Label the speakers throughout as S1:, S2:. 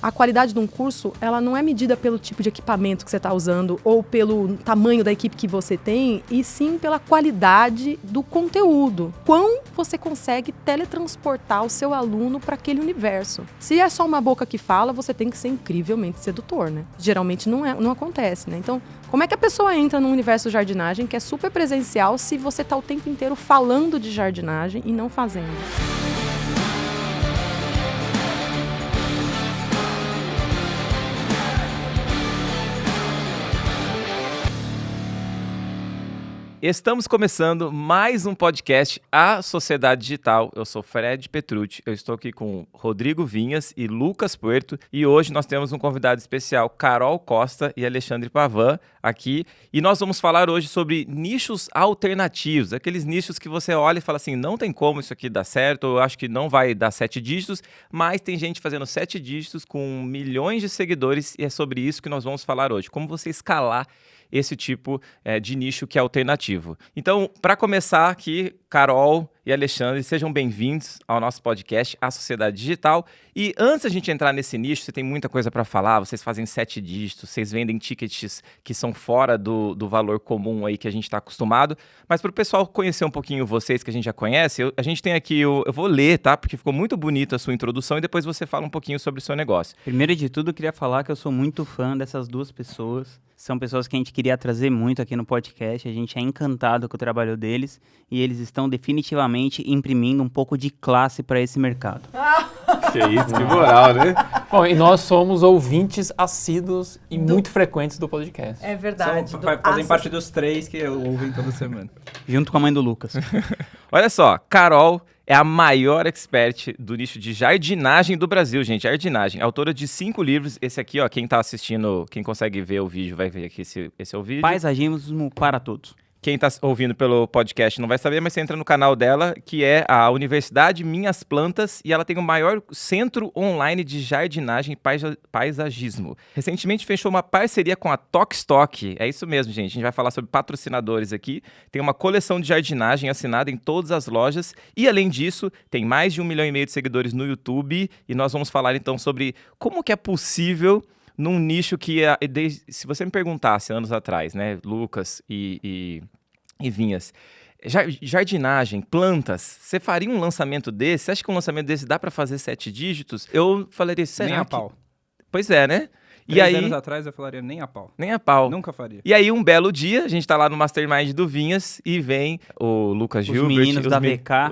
S1: a qualidade de um curso, ela não é medida pelo tipo de equipamento que você está usando ou pelo tamanho da equipe que você tem, e sim pela qualidade do conteúdo. Quão você consegue teletransportar o seu aluno para aquele universo. Se é só uma boca que fala, você tem que ser incrivelmente sedutor, né? Geralmente não acontece, né? Então, como é que a pessoa entra num universo de jardinagem que é super presencial se você está o tempo inteiro falando de jardinagem e não fazendo?
S2: Estamos começando mais um podcast, A Sociedade Digital. Eu sou Fred Petrucci, eu estou aqui com Rodrigo Vinhas e Lucas Puerto, e hoje nós temos um convidado especial, Carol Costa e Alexandre Pavan, aqui, e nós vamos falar hoje sobre nichos alternativos, aqueles nichos que você olha e fala assim, não tem como isso aqui dar certo, eu acho que não vai dar 7 dígitos, mas tem gente fazendo 7 dígitos com milhões de seguidores, e é sobre isso que nós vamos falar hoje, como você escalar esse tipo de nicho que é alternativo. Então, para começar aqui, Carol e Alexandre, sejam bem-vindos ao nosso podcast, A Sociedade Digital. E antes da gente entrar nesse nicho, você tem muita coisa para falar, vocês fazem 7 dígitos, vocês vendem tickets que são fora do valor comum aí que a gente está acostumado. Mas para o pessoal conhecer um pouquinho vocês, que a gente já conhece, a gente tem aqui, eu vou ler, tá? Porque ficou muito bonita a sua introdução e depois você fala um pouquinho sobre o seu negócio.
S3: Primeiro de tudo, eu queria falar que eu sou muito fã dessas duas pessoas. São pessoas que a gente queria trazer muito aqui no podcast, a gente é encantado com o trabalho deles e eles estão definitivamente imprimindo um pouco de classe para esse mercado.
S2: Que isso, que moral, né?
S4: Bom, e nós somos ouvintes assíduos e muito frequentes do podcast.
S1: É verdade.
S5: Fazem parte dos 3 que eu ouvo toda semana.
S3: Junto com a mãe do Lucas.
S2: Olha só, Carol é a maior expert do nicho de jardinagem do Brasil, gente. Jardinagem. Autora de 5 livros. Esse aqui, ó, quem tá assistindo, quem consegue ver o vídeo, vai ver aqui esse é o vídeo.
S3: Paisagismo para todos.
S2: Quem está ouvindo pelo podcast não vai saber, mas você entra no canal dela, que é a Universidade Minhas Plantas, e ela tem o maior centro online de jardinagem e paisagismo. Recentemente fechou uma parceria com a Tokstok. É isso mesmo, gente. A gente vai falar sobre patrocinadores aqui. Tem uma coleção de jardinagem assinada em todas as lojas. E, além disso, tem mais de 1,5 milhão de seguidores no YouTube. E nós vamos falar, então, sobre como que é possível num nicho que, se você me perguntasse anos atrás, né, Lucas e Vinhas, jardinagem, plantas, você faria um lançamento desse? Você acha que um lançamento desse dá para fazer 7 dígitos? Eu falaria, será
S5: nem a
S2: que...
S5: pau.
S2: Pois é, né?
S5: 3 anos atrás eu falaria nem a pau.
S2: Nem a pau.
S5: Nunca faria.
S2: E aí, um belo dia, a gente tá lá no Mastermind do Vinhas e vem o Lucas Gilbert,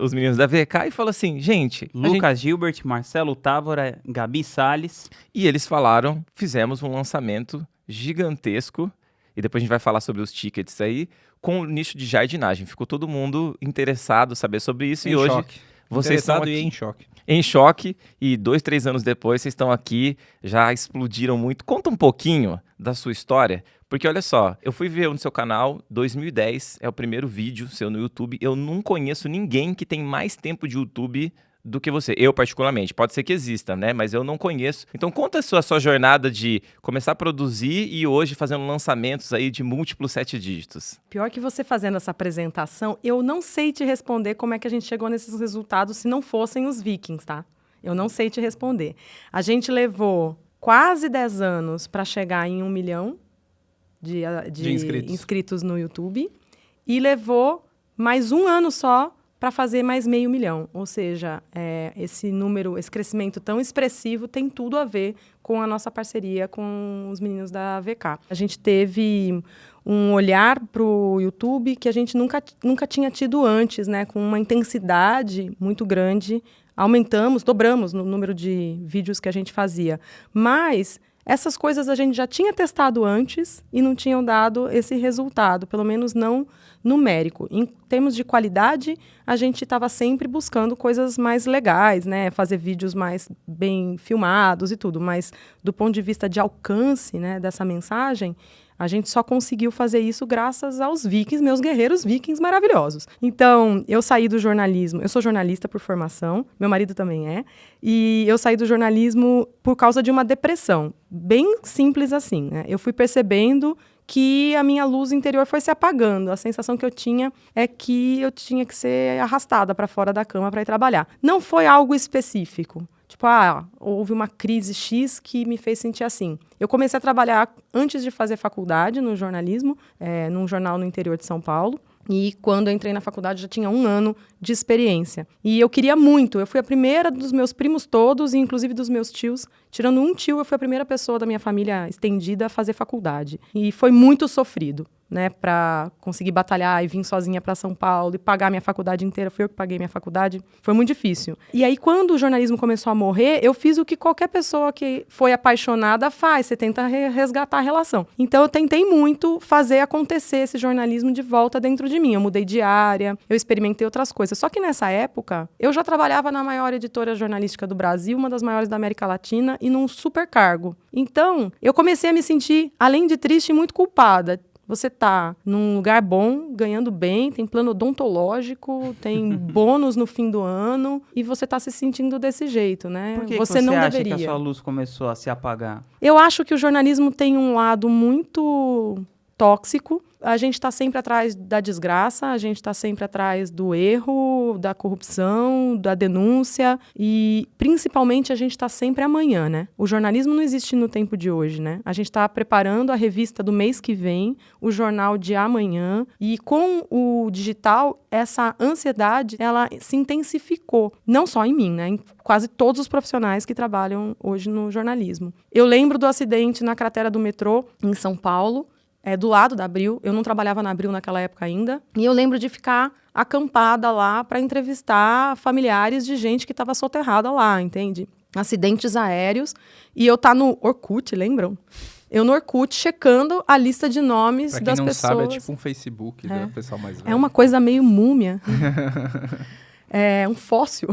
S2: os meninos da VK e fala assim, gente...
S3: Gilbert, Marcelo Távora, Gabi Salles.
S2: E eles falaram, fizemos um lançamento gigantesco, e depois a gente vai falar sobre os tickets aí, com o nicho de jardinagem. Ficou todo mundo interessado em saber sobre isso.
S5: Em
S2: e hoje
S5: choque.
S2: Vocês estão aqui
S5: em choque.
S2: Em choque, e 2, 3 anos depois vocês estão aqui, já explodiram muito. Conta um pouquinho da sua história, porque olha só, eu fui ver no seu canal, 2010 é o primeiro vídeo seu no YouTube, eu não conheço ninguém que tem mais tempo de YouTube do que você, eu particularmente, pode ser que exista, né, mas eu não conheço. Então conta a sua jornada de começar a produzir e hoje fazendo lançamentos aí de múltiplos 7 dígitos.
S1: Pior que você fazendo essa apresentação, eu não sei te responder como é que a gente chegou nesses resultados se não fossem os Vikings, tá? Eu não sei te responder. A gente levou quase 10 anos para chegar em 1 milhão de inscritos no YouTube e levou mais 1 ano só para fazer mais 500 mil. Ou seja, esse número, esse crescimento tão expressivo tem tudo a ver com a nossa parceria com os meninos da VK. A gente teve um olhar para o YouTube que a gente nunca tinha tido antes, né? Com uma intensidade muito grande. Dobramos no número de vídeos que a gente fazia. Mas essas coisas a gente já tinha testado antes e não tinham dado esse resultado, pelo menos não numérico. Em termos de qualidade, a gente estava sempre buscando coisas mais legais, né? Fazer vídeos mais bem filmados e tudo, mas do ponto de vista de alcance, né, dessa mensagem, a gente só conseguiu fazer isso graças aos Vikings, meus guerreiros Vikings maravilhosos. Então, eu saí do jornalismo, eu sou jornalista por formação, meu marido também é, e eu saí do jornalismo por causa de uma depressão, bem simples assim, né? Eu fui percebendo que a minha luz interior foi se apagando. A sensação que eu tinha é que eu tinha que ser arrastada para fora da cama para ir trabalhar. Não foi algo específico. Tipo, houve uma crise X que me fez sentir assim. Eu comecei a trabalhar antes de fazer faculdade no jornalismo, num jornal no interior de São Paulo. E quando eu entrei na faculdade, já tinha 1 ano de experiência. E eu queria muito. Eu fui a primeira dos meus primos todos, e inclusive dos meus tios. Tirando um tio, eu fui a primeira pessoa da minha família estendida a fazer faculdade. E foi muito sofrido, né? Para conseguir batalhar e vir sozinha para São Paulo e pagar minha faculdade inteira. Fui eu que paguei minha faculdade. Foi muito difícil. E aí, quando o jornalismo começou a morrer, eu fiz o que qualquer pessoa que foi apaixonada faz. Você tenta resgatar a relação. Então, eu tentei muito fazer acontecer esse jornalismo de volta dentro de mim. Eu mudei de área, eu experimentei outras coisas. Só que nessa época, eu já trabalhava na maior editora jornalística do Brasil, uma das maiores da América Latina, e num super cargo. Então, eu comecei a me sentir, além de triste, muito culpada. Você tá num lugar bom, ganhando bem, tem plano odontológico, tem bônus no fim do ano, e você tá se sentindo desse jeito, né?
S3: Por que
S1: você
S3: que
S1: não
S3: acha
S1: deveria.
S3: que a sua luz começou a se apagar?
S1: Eu acho que o jornalismo tem um lado muito tóxico. A gente está sempre atrás da desgraça, a gente está sempre atrás do erro, da corrupção, da denúncia e, principalmente, a gente está sempre amanhã, né? O jornalismo não existe no tempo de hoje, né? A gente está preparando a revista do mês que vem, o jornal de amanhã e, com o digital, essa ansiedade, ela se intensificou. Não só em mim, né? Em quase todos os profissionais que trabalham hoje no jornalismo. Eu lembro do acidente na cratera do metrô, em São Paulo, do lado da Abril. Eu não trabalhava na Abril naquela época ainda. E eu lembro de ficar acampada lá para entrevistar familiares de gente que estava soterrada lá, entende? Acidentes aéreos. E eu tá no Orkut, lembram? Eu no Orkut checando a lista de nomes
S5: Pra quem
S1: das
S5: não
S1: pessoas.
S5: sabe, é tipo um Facebook do pessoal mais velho.
S1: É uma coisa meio múmia. É um fóssil.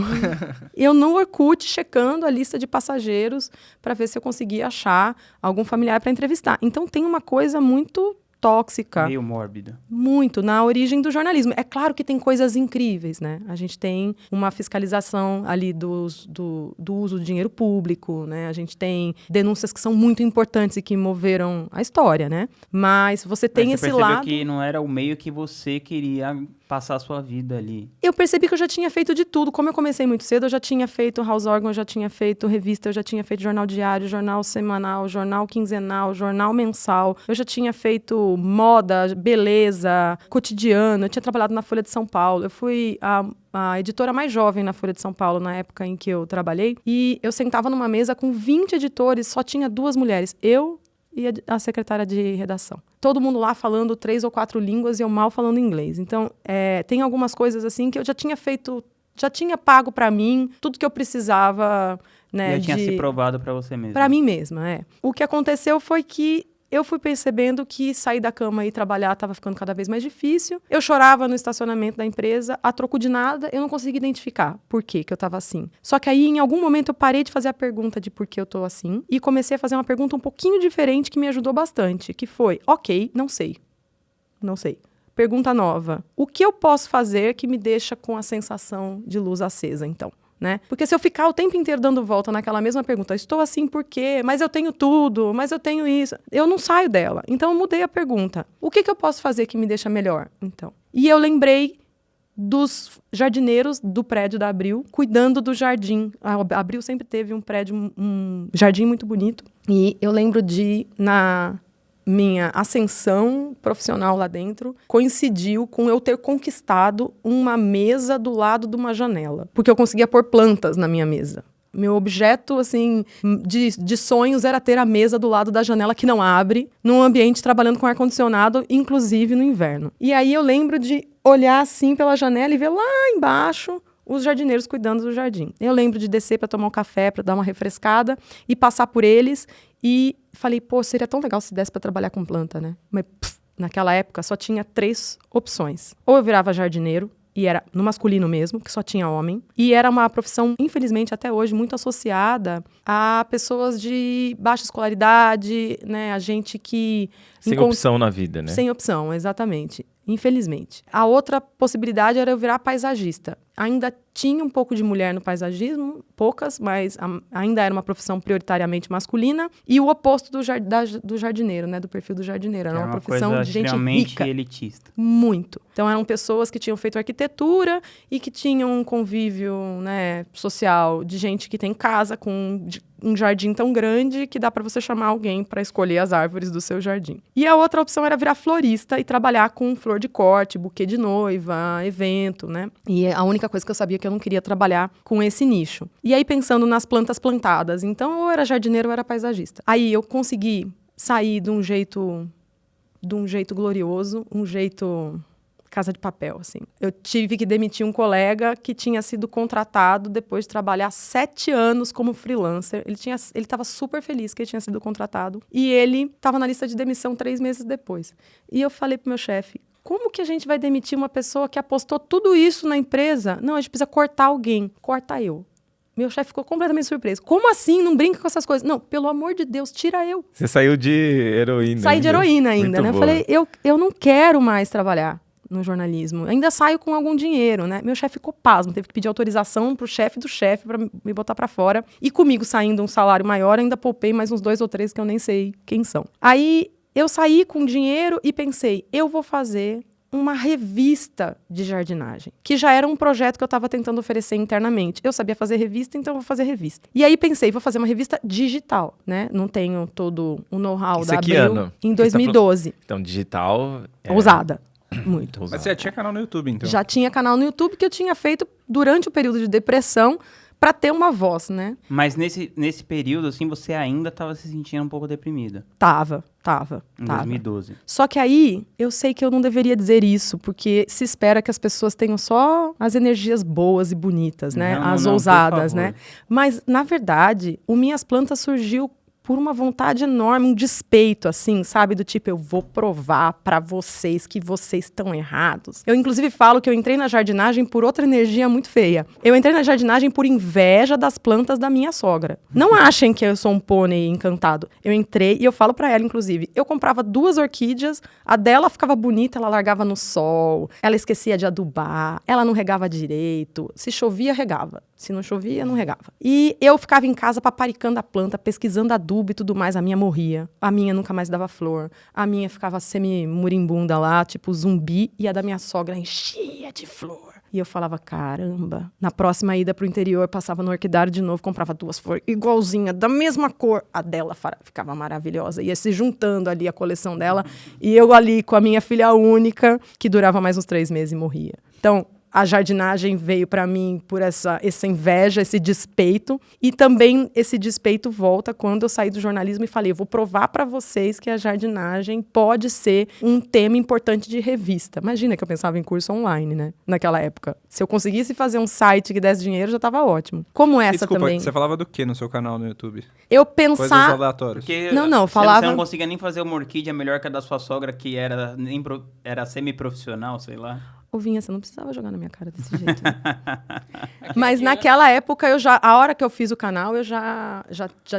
S1: Eu no Orkut checando a lista de passageiros para ver se eu conseguia achar algum familiar para entrevistar. Então tem uma coisa muito tóxica.
S3: Meio mórbida.
S1: Muito, na origem do jornalismo. É claro que tem coisas incríveis, né? A gente tem uma fiscalização ali do uso do dinheiro público, né? A gente tem denúncias que são muito importantes e que moveram a história, né? Mas você tem
S3: Mas você
S1: esse
S3: percebeu
S1: lado...
S3: que não era o meio que você queria passar a sua vida ali.
S1: Eu percebi que eu já tinha feito de tudo. Como eu comecei muito cedo, eu já tinha feito House Organ, eu já tinha feito revista, eu já tinha feito jornal diário, jornal semanal, jornal quinzenal, jornal mensal. Eu já tinha feito moda, beleza, cotidiano. Eu tinha trabalhado na Folha de São Paulo. Eu fui a editora mais jovem na Folha de São Paulo, na época em que eu trabalhei. E eu sentava numa mesa com 20 editores, só tinha 2 mulheres. Eu e a secretária de redação. Todo mundo lá falando 3 ou 4 línguas e eu mal falando inglês. Então, tem algumas coisas assim que eu já tinha feito, já tinha pago para mim tudo que eu precisava, né?
S3: Já tinha se provado para você mesmo.
S1: Para mim mesma, O que aconteceu foi que eu fui percebendo que sair da cama e trabalhar estava ficando cada vez mais difícil. Eu chorava no estacionamento da empresa, a troco de nada, eu não conseguia identificar por que eu estava assim. Só que aí, em algum momento, eu parei de fazer a pergunta de por que eu estou assim e comecei a fazer uma pergunta um pouquinho diferente que me ajudou bastante, que foi, ok, não sei. Não sei. Pergunta nova. O que eu posso fazer que me deixa com a sensação de luz acesa, então? Né? Porque se eu ficar o tempo inteiro dando volta naquela mesma pergunta, estou assim por quê? Mas eu tenho tudo, mas eu tenho isso. Eu não saio dela. Então eu mudei a pergunta. O que eu posso fazer que me deixa melhor? Então. E eu lembrei dos jardineiros do prédio da Abril, cuidando do jardim. A Abril sempre teve um prédio, um jardim muito bonito. E eu lembro de, na minha ascensão profissional lá dentro, coincidiu com eu ter conquistado uma mesa do lado de uma janela. Porque eu conseguia pôr plantas na minha mesa. Meu objeto, assim, de sonhos era ter a mesa do lado da janela que não abre, num ambiente trabalhando com ar-condicionado, inclusive no inverno. E aí eu lembro de olhar assim pela janela e ver lá embaixo os jardineiros cuidando do jardim. Eu lembro de descer para tomar um café, para dar uma refrescada e passar por eles e falei, pô, seria tão legal se desse para trabalhar com planta, né? Mas naquela época só tinha 3 opções. Ou eu virava jardineiro, e era no masculino mesmo, que só tinha homem. E era uma profissão, infelizmente, até hoje, muito associada a pessoas de baixa escolaridade, né? A gente que...
S2: Sem opção na vida, né?
S1: Sem opção, exatamente. Infelizmente. A outra possibilidade era eu virar paisagista. ainda tinha um pouco de mulher no paisagismo, poucas, mas ainda era uma profissão prioritariamente masculina, e o oposto do jardineiro, né, do perfil do jardineiro. Era uma profissão
S3: coisa
S1: de gente
S3: extremamente
S1: rica.
S3: elitista.
S1: Muito. Então, eram pessoas que tinham feito arquitetura e que tinham um convívio, né, social de gente que tem casa com um jardim tão grande que dá para você chamar alguém para escolher as árvores do seu jardim. E a outra opção era virar florista e trabalhar com flor de corte, buquê de noiva, evento, né? E a única coisa que eu sabia que eu não queria trabalhar com esse nicho. E aí, pensando nas plantas plantadas, então, ou era jardineiro ou era paisagista. Aí eu consegui sair de um jeito glorioso, um jeito Casa de Papel, assim. Eu tive que demitir um colega que tinha sido contratado depois de trabalhar 7 anos como freelancer. Ele estava super feliz que ele tinha sido contratado. E ele estava na lista de demissão 3 meses depois. E eu falei pro meu chefe, como que a gente vai demitir uma pessoa que apostou tudo isso na empresa? Não, a gente precisa cortar alguém. Corta eu. Meu chefe ficou completamente surpreso. Como assim? Não brinca com essas coisas. Não, pelo amor de Deus, tira eu.
S2: Você saiu de heroína.
S1: Saí de heroína ainda, né? Eu falei, eu não quero mais trabalhar no jornalismo. Ainda saio com algum dinheiro, né? Meu chefe ficou pasmo, teve que pedir autorização pro chefe do chefe para me botar para fora. E comigo saindo um salário maior, ainda poupei mais uns 2 ou 3 que eu nem sei quem são. Aí eu saí com dinheiro e pensei, eu vou fazer uma revista de jardinagem, que já era um projeto que eu estava tentando oferecer internamente. Eu sabia fazer revista, então eu vou fazer revista. E aí pensei, vou fazer uma revista digital, né? Não tenho todo o know-how da Abril.
S2: Ano?
S1: Em 2012.
S2: Então, digital...
S1: Ousada. Muito.
S5: Mas você já tinha canal no YouTube, então?
S1: Já tinha canal no YouTube que eu tinha feito durante o período de depressão para ter uma voz, né?
S3: Mas nesse período, assim, você ainda estava se sentindo um pouco deprimida.
S1: Tava.
S3: Em 2012.
S1: Só que aí, eu sei que eu não deveria dizer isso, porque se espera que as pessoas tenham só as energias boas e bonitas, né? As ousadas, né? Mas, na verdade, o Minhas Plantas surgiu por uma vontade enorme, um despeito, assim, sabe? Do tipo, eu vou provar pra vocês que vocês estão errados. Eu, inclusive, falo que eu entrei na jardinagem por outra energia muito feia. Eu entrei na jardinagem por inveja das plantas da minha sogra. Não achem que eu sou um pônei encantado. Eu entrei e eu falo pra ela, inclusive, eu comprava 2 orquídeas, a dela ficava bonita, ela largava no sol, ela esquecia de adubar, ela não regava direito. Se chovia, regava. Se não chovia, não regava. E eu ficava em casa paparicando a planta, pesquisando adubo e tudo mais. A minha morria. A minha nunca mais dava flor. A minha ficava semi-murimbunda lá, tipo zumbi. E a da minha sogra enchia de flor. E eu falava, caramba. Na próxima ida pro interior, passava no orquidário de novo, comprava 2 flores igualzinha, da mesma cor. A dela ficava maravilhosa. Ia se juntando ali a coleção dela. E eu ali com a minha filha única, que durava mais uns 3 meses e morria. Então, a jardinagem veio para mim por essa inveja, esse despeito. E também esse despeito volta quando eu saí do jornalismo e falei, eu vou provar para vocês que a jardinagem pode ser um tema importante de revista. Imagina que eu pensava em curso online, né? Naquela época. Se eu conseguisse fazer um site que desse dinheiro, já estava ótimo. Como essa
S5: Desculpa,
S1: também.
S5: Você falava do que no seu canal no YouTube?
S1: Eu
S5: Coisas
S1: pensava...
S5: aleatórias.
S3: Porque
S1: Não, falava...
S3: Você não conseguia nem fazer uma orquídea melhor que a da sua sogra, que era semi-profissional, sei lá.
S1: Ô, Vinha, você não precisava jogar na minha cara desse jeito. Né? Mas naquela época, a hora que eu fiz o canal, eu já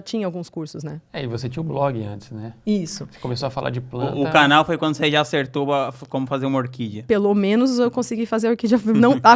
S1: tinha alguns cursos, né?
S4: E você tinha o blog antes, né?
S1: Isso.
S4: Você começou a falar de planta.
S3: O canal foi quando você já acertou como fazer uma orquídea.
S1: Pelo menos eu consegui fazer a orquídea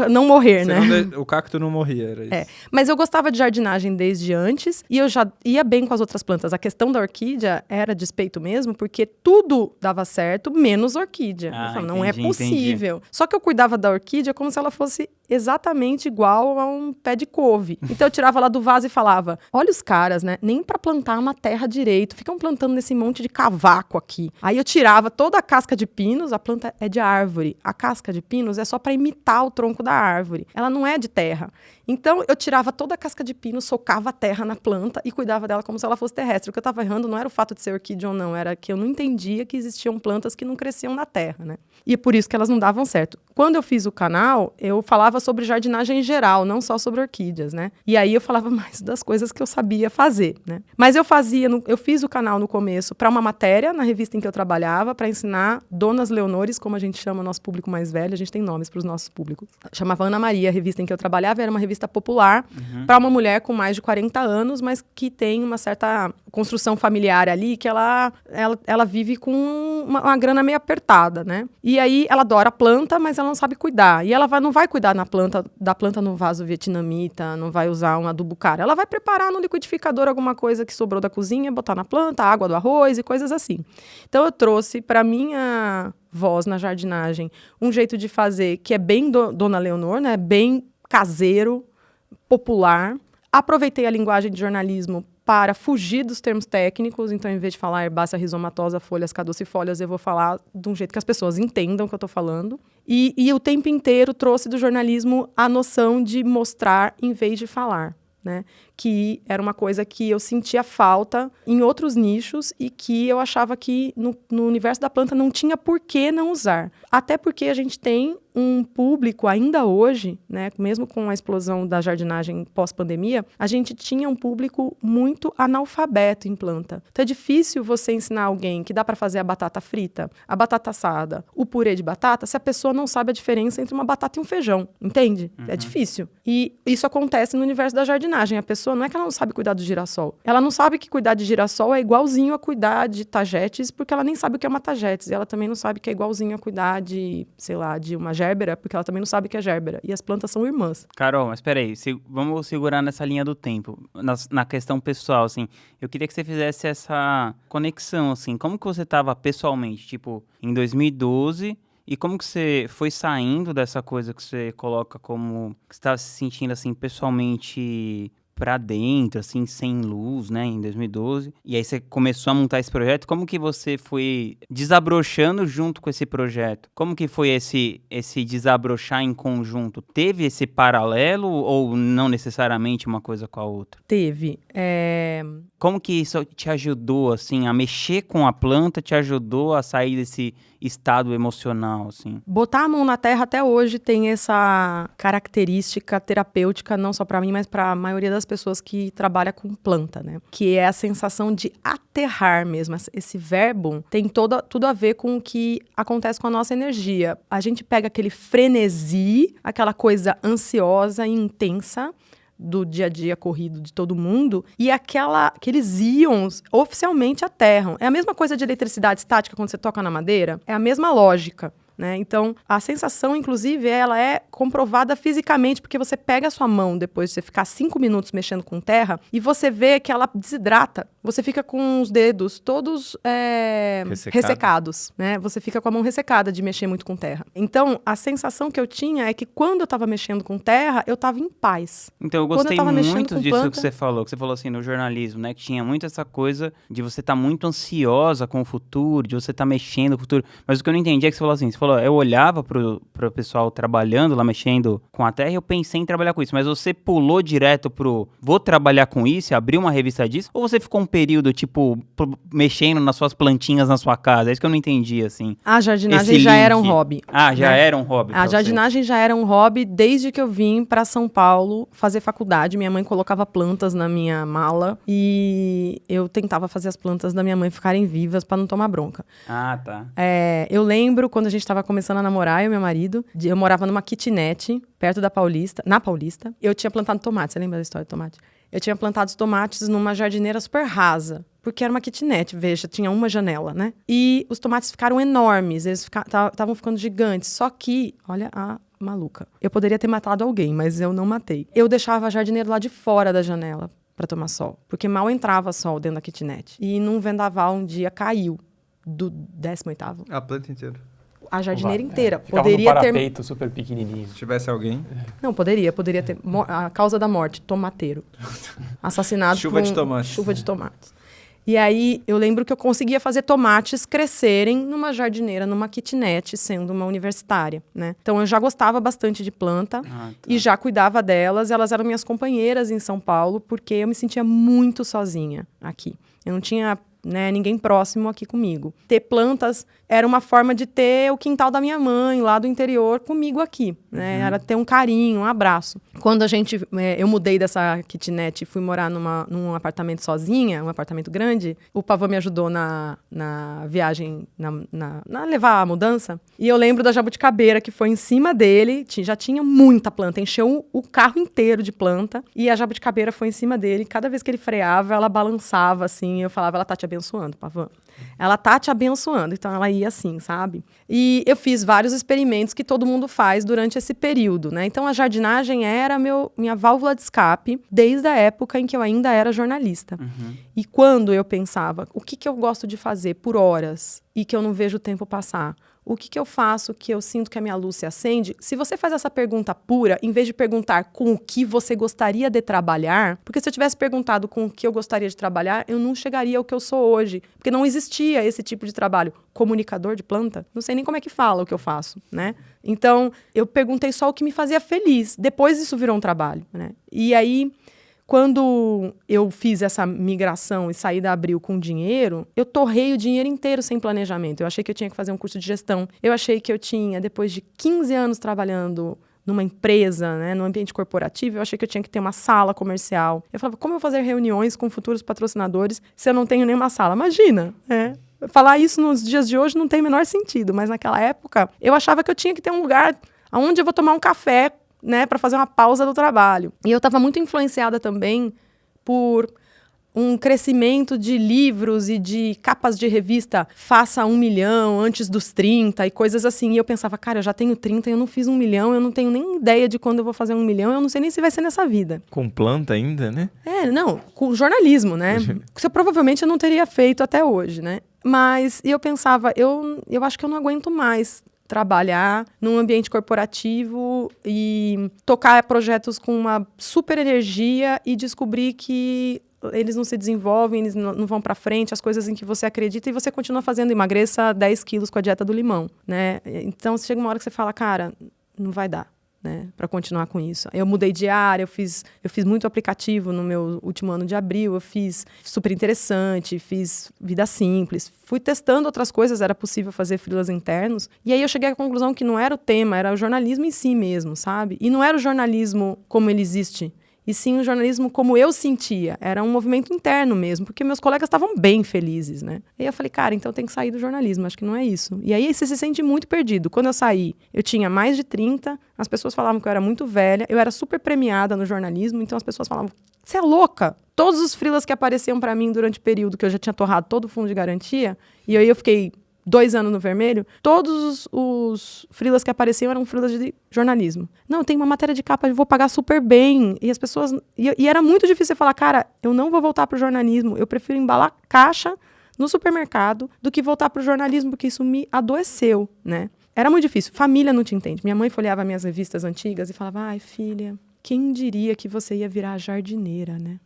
S1: não morrer, né?
S5: O cacto não morria, era isso.
S1: Mas eu gostava de jardinagem desde antes e eu já ia bem com as outras plantas. A questão da orquídea era despeito mesmo, porque tudo dava certo, menos orquídea. Eu falava, não é possível. Entendi. Só que eu cuidava da orquídea como se ela fosse exatamente igual a um pé de couve. Então eu tirava lá do vaso e falava, olha os caras, né? Nem pra plantar uma terra direito. Ficam plantando nesse monte de cavaco aqui. Aí eu tirava toda a casca de pinos, a planta é de árvore. A casca de pinos é só pra imitar o tronco da árvore. Ela não é de terra. Então, eu tirava toda a casca de pino, socava a terra na planta e cuidava dela como se ela fosse terrestre. O que eu estava errando não era o fato de ser orquídea ou não, era que eu não entendia que existiam plantas que não cresciam na terra, né? E é por isso que elas não davam certo. Quando eu fiz o canal, eu falava sobre jardinagem em geral, não só sobre orquídeas, né? E aí eu falava mais das coisas que eu sabia fazer, né? Mas eu fiz o canal no começo para uma matéria na revista em que eu trabalhava, para ensinar donas leonores, como a gente chama o nosso público mais velho, a gente tem nomes para os nossos públicos. Chamava Ana Maria, a revista em que eu trabalhava, era uma revista popular para uma mulher com mais de 40 anos, mas que tem uma certa construção familiar ali que ela vive com uma grana meio apertada, né? E aí ela adora a planta, mas ela não sabe cuidar. E ela não vai cuidar da planta no vaso vietnamita, não vai usar um adubo caro. Ela vai preparar no liquidificador alguma coisa que sobrou da cozinha, botar na planta, água do arroz e coisas assim. Então eu trouxe para minha voz na jardinagem um jeito de fazer que é bem Dona Leonor, né? Bem caseiro, popular. Aproveitei a linguagem de jornalismo para fugir dos termos técnicos. Então, em vez de falar herbácea rizomatosa, folhas caducifólias, eu vou falar de um jeito que as pessoas entendam o que eu estou falando. E o tempo inteiro trouxe do jornalismo a noção de mostrar em vez de falar, né? Que era uma coisa que eu sentia falta em outros nichos e que eu achava que no universo da planta não tinha por que não usar. Até porque a gente tem um público ainda hoje, né, mesmo com a explosão da jardinagem pós-pandemia, a gente tinha um público muito analfabeto em planta. Então é difícil você ensinar alguém que dá para fazer a batata frita, a batata assada, o purê de batata, se a pessoa não sabe a diferença entre uma batata e um feijão, entende? É difícil. E isso acontece no universo da jardinagem. A pessoa não é que ela não sabe cuidar do girassol. Ela não sabe que cuidar de girassol é igualzinho a cuidar de tagetes, porque ela nem sabe o que é uma tagetes. E ela também não sabe que é igualzinho a cuidar de, sei lá, de uma gérbera, porque ela também não sabe o que é gérbera. E as plantas são irmãs.
S3: Carol, mas peraí, vamos segurar nessa linha do tempo, na questão pessoal, assim. Eu queria que você fizesse essa conexão, assim. Como que você estava pessoalmente, tipo, em 2012... E como que você foi saindo dessa coisa que você coloca como... que você estava se sentindo, assim, pessoalmente pra dentro, assim, sem luz, né, em 2012. E aí você começou a montar esse projeto. Como que você foi desabrochando junto com esse projeto? Como que foi esse desabrochar em conjunto? Teve esse paralelo ou não necessariamente uma coisa com a outra?
S1: Teve.
S3: Como que isso te ajudou, assim, a mexer com a planta, te ajudou a sair desse estado emocional, assim?
S1: Botar a mão na terra até hoje tem essa característica terapêutica, não só para mim, mas para a maioria das pessoas que trabalha com planta, né? Que é a sensação de aterrar mesmo. Esse verbo tem tudo a ver com o que acontece com a nossa energia. A gente pega aquele frenesi, aquela coisa ansiosa e intensa do dia a dia corrido de todo mundo, e aqueles íons oficialmente aterram. É a mesma coisa de eletricidade estática quando você toca na madeira, é a mesma lógica, né? Então, a sensação, inclusive, ela é comprovada fisicamente, porque você pega a sua mão depois de você ficar 5 minutos mexendo com terra e você vê que ela desidrata. Você fica com os dedos todos ressecados, né? Você fica com a mão ressecada de mexer muito com terra. Então, a sensação que eu tinha é que quando eu estava mexendo com terra, eu estava em paz.
S3: Então, eu gostei muito disso que você falou assim, no jornalismo, né? Que tinha muito essa coisa de você estar muito ansiosa com o futuro, de você estar mexendo com o futuro. Mas o que eu não entendi é que você falou assim, eu olhava pro pessoal trabalhando lá, mexendo com a terra, e eu pensei em trabalhar com isso. Mas você pulou direto vou trabalhar com isso, abriu uma revista disso? Ou você ficou um período, tipo, mexendo nas suas plantinhas na sua casa? É isso que eu não entendi, assim.
S1: A jardinagem já era um hobby.
S3: Ah, já era um hobby.
S1: A jardinagem já era um hobby desde que eu vim para São Paulo fazer faculdade. Minha mãe colocava plantas na minha mala e eu tentava fazer as plantas da minha mãe ficarem vivas para não tomar bronca.
S3: Ah, tá.
S1: Eu lembro quando a gente estava começando a namorar, eu e meu marido, eu morava numa kitnet perto da Paulista, na Paulista. Eu tinha plantado tomate, você lembra da história do tomate? Eu tinha plantado os tomates numa jardineira super rasa, porque era uma kitnet, veja, tinha uma janela, né? E os tomates ficaram enormes, eles estavam ficando gigantes, só que, olha a maluca, eu poderia ter matado alguém, mas eu não matei. Eu deixava a jardineira lá de fora da janela para tomar sol, porque mal entrava sol dentro da kitnet. E num vendaval um dia caiu do 18º.
S5: A planta inteira.
S1: A jardineira inteira.
S4: Ficava
S1: Poderia
S4: no
S1: ter...
S4: parapeito super pequenininho.
S5: Se tivesse alguém...
S1: Não, poderia ter... A causa da morte, tomateiro. Assassinado
S5: Chuva de tomates.
S1: Chuva de tomates. E aí, eu lembro que eu conseguia fazer tomates crescerem numa jardineira, numa kitnet, sendo uma universitária, né? Então, eu já gostava bastante de planta e já cuidava delas. Elas eram minhas companheiras em São Paulo, porque eu me sentia muito sozinha aqui. Eu não tinha né, ninguém próximo aqui comigo. Ter plantas era uma forma de ter o quintal da minha mãe lá do interior comigo aqui, né? Era ter um carinho, um abraço. Quando eu mudei dessa kitnet e fui morar num apartamento sozinha, um apartamento grande, o Pavão me ajudou na viagem, na levar a mudança. E eu lembro da jabuticabeira que foi em cima dele, já tinha muita planta, encheu o carro inteiro de planta, e a jabuticabeira foi em cima dele. Cada vez que ele freava, ela balançava assim, eu falava, ela tá te abençoando, Pavão. Ela tá te abençoando, então ela ia assim, sabe? E eu fiz vários experimentos que todo mundo faz durante esse período, né? Então a jardinagem era minha válvula de escape desde a época em que eu ainda era jornalista. E quando eu pensava, o que eu gosto de fazer por horas e que eu não vejo o tempo passar? O que eu faço que eu sinto que a minha luz se acende? Se você faz essa pergunta pura, em vez de perguntar com o que você gostaria de trabalhar, porque se eu tivesse perguntado com o que eu gostaria de trabalhar, eu não chegaria ao que eu sou hoje, porque não existia esse tipo de trabalho. Comunicador de planta? Não sei nem como é que fala o que eu faço, né? Então, eu perguntei só o que me fazia feliz. Depois isso virou um trabalho, né? E aí, quando eu fiz essa migração e saí da Abril com dinheiro, eu torrei o dinheiro inteiro sem planejamento. Eu achei que eu tinha que fazer um curso de gestão. Eu achei que eu tinha, depois de 15 anos trabalhando numa empresa, né, num ambiente corporativo, eu achei que eu tinha que ter uma sala comercial. Eu falava, como eu vou fazer reuniões com futuros patrocinadores se eu não tenho nenhuma sala? Imagina, né? Falar isso nos dias de hoje não tem o menor sentido, mas naquela época eu achava que eu tinha que ter um lugar onde eu vou tomar um café, né, para fazer uma pausa do trabalho. E eu estava muito influenciada também por um crescimento de livros e de capas de revista, faça 1 milhão antes dos 30 e coisas assim. E eu pensava, cara, eu já tenho 30, eu não fiz 1 milhão, eu não tenho nem ideia de quando eu vou fazer 1 milhão, eu não sei nem se vai ser nessa vida.
S2: Com planta ainda, né?
S1: Não, com jornalismo, né? Isso provavelmente eu não teria feito até hoje, né? Mas eu pensava, eu acho que eu não aguento mais trabalhar num ambiente corporativo e tocar projetos com uma super energia e descobrir que eles não se desenvolvem, eles não vão para frente, as coisas em que você acredita, e você continua fazendo, emagreça 10 quilos com a dieta do limão, né? Então, chega uma hora que você fala, cara, não vai dar, né, para continuar com isso. Eu mudei de área, eu fiz muito aplicativo no meu último ano de Abril, eu fiz Super Interessante, fiz Vida Simples, fui testando outras coisas, era possível fazer freelas internos, e aí eu cheguei à conclusão que não era o tema, era o jornalismo em si mesmo, sabe? E não era o jornalismo como ele existe, e sim o jornalismo como eu sentia. Era um movimento interno mesmo, porque meus colegas estavam bem felizes, né? E aí eu falei, cara, então tem que sair do jornalismo, acho que não é isso. E aí você se sente muito perdido. Quando eu saí, eu tinha mais de 30, as pessoas falavam que eu era muito velha, eu era super premiada no jornalismo, então as pessoas falavam, você é louca? Todos os freelas que apareciam para mim durante o período que eu já tinha torrado todo o fundo de garantia, e aí eu fiquei 2 anos no vermelho, todos os freelas que apareciam eram freelas de jornalismo. Não, tem uma matéria de capa, eu vou pagar super bem. E as pessoas... E era muito difícil você falar, cara, eu não vou voltar pro jornalismo, eu prefiro embalar caixa no supermercado do que voltar pro jornalismo, porque isso me adoeceu, né? Era muito difícil. Família não te entende. Minha mãe folheava minhas revistas antigas e falava, ai, filha, quem diria que você ia virar jardineira, né?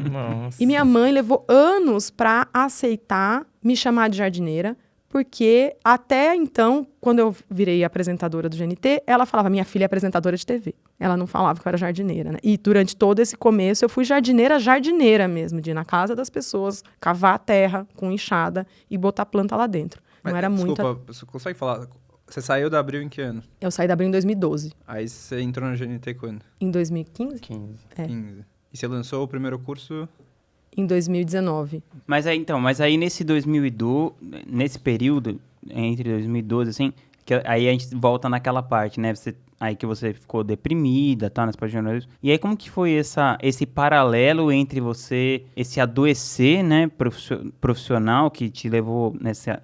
S2: Nossa.
S1: E minha mãe levou anos para aceitar me chamar de jardineira, porque até então, quando eu virei apresentadora do GNT, ela falava, minha filha é apresentadora de TV. Ela não falava que eu era jardineira, né? E durante todo esse começo, eu fui jardineira mesmo, de ir na casa das pessoas, cavar a terra com enxada e botar planta lá dentro.
S5: Mas,
S1: não era
S5: desculpa, você consegue falar... Você saiu da Abril em que ano?
S1: Eu saí da Abril em 2012.
S5: Aí você entrou na GNT quando?
S1: Em 2015?
S4: 15.
S1: É.
S5: 15. E você lançou o primeiro curso?
S1: Em 2019.
S3: Mas aí nesse 2012, nesse período, entre 2012, assim, que aí a gente volta naquela parte, né? Aí que você ficou deprimida, tá, nessa parte de jornalismo. E aí como que foi esse paralelo entre você, esse adoecer, né, profissional que te levou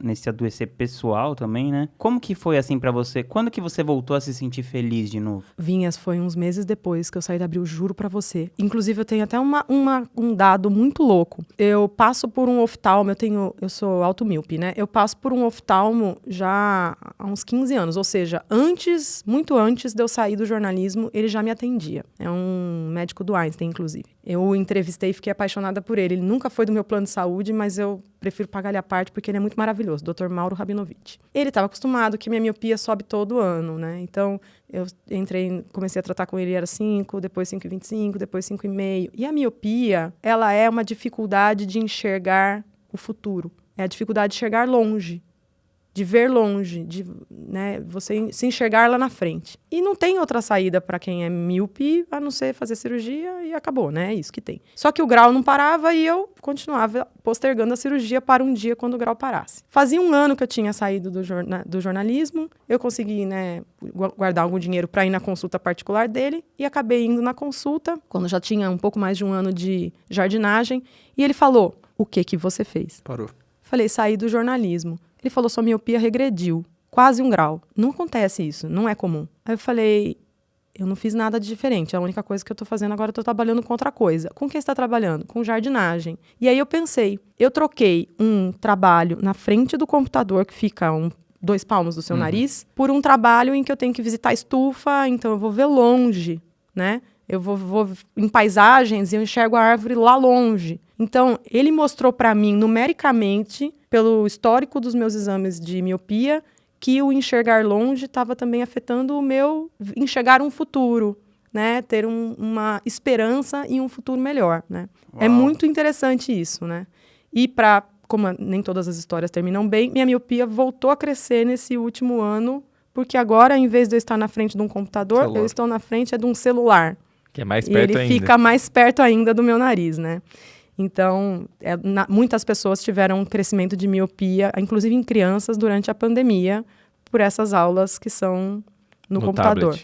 S3: nesse adoecer pessoal também, né? Como que foi assim pra você? Quando que você voltou a se sentir feliz de novo?
S1: Vinhas, foi uns meses depois que eu saí da Abril, juro pra você. Inclusive, eu tenho até um dado muito louco. Eu passo por um oftalmo, eu sou automíope, né? Eu passo por um oftalmo já há uns 15 anos, ou seja, muito antes de eu sair do jornalismo, ele já me atendia. É um médico do Einstein, inclusive. Eu o entrevistei e fiquei apaixonada por ele. Ele nunca foi do meu plano de saúde, mas eu prefiro pagar-lhe a parte porque ele é muito maravilhoso, Dr. Mauro Rabinovich. Ele estava acostumado que minha miopia sobe todo ano, né? Então, eu comecei a tratar com ele, era 5, depois 5,25, depois 5,5. E a miopia, ela é uma dificuldade de enxergar o futuro. É a dificuldade de chegar longe, de ver longe, de, né, você se enxergar lá na frente. E não tem outra saída para quem é míope, a não ser fazer cirurgia e acabou, né? É isso que tem. Só que o grau não parava e eu continuava postergando a cirurgia para um dia quando o grau parasse. Fazia 1 ano que eu tinha saído do jornalismo, eu consegui, né, guardar algum dinheiro para ir na consulta particular dele e acabei indo na consulta, quando já tinha um pouco mais de 1 ano de jardinagem, e ele falou, o que você fez?
S5: Parou.
S1: Falei, saí do jornalismo. Ele falou, sua miopia regrediu, quase 1 grau. Não acontece isso, não é comum. Aí eu falei, eu não fiz nada de diferente, a única coisa que eu tô fazendo agora, eu tô trabalhando com outra coisa. Com quem você está trabalhando? Com jardinagem. E aí eu pensei, eu troquei um trabalho na frente do computador, que fica 2 palmos do seu nariz, por um trabalho em que eu tenho que visitar a estufa, então eu vou ver longe, né? Eu vou em paisagens e eu enxergo a árvore lá longe. Então, ele mostrou para mim, numericamente, pelo histórico dos meus exames de miopia, que o enxergar longe estava também afetando o meu enxergar um futuro, né? Ter uma esperança e um futuro melhor, né? É muito interessante isso, né? E como nem todas as histórias terminam bem, minha miopia voltou a crescer nesse último ano, porque agora, em vez de eu estar na frente de um computador, eu estou na frente de um celular.
S2: Que é mais perto ainda.
S1: E ele fica mais perto ainda do meu nariz, né? Então, muitas pessoas tiveram um crescimento de miopia, inclusive em crianças, durante a pandemia, por essas aulas que são no computador.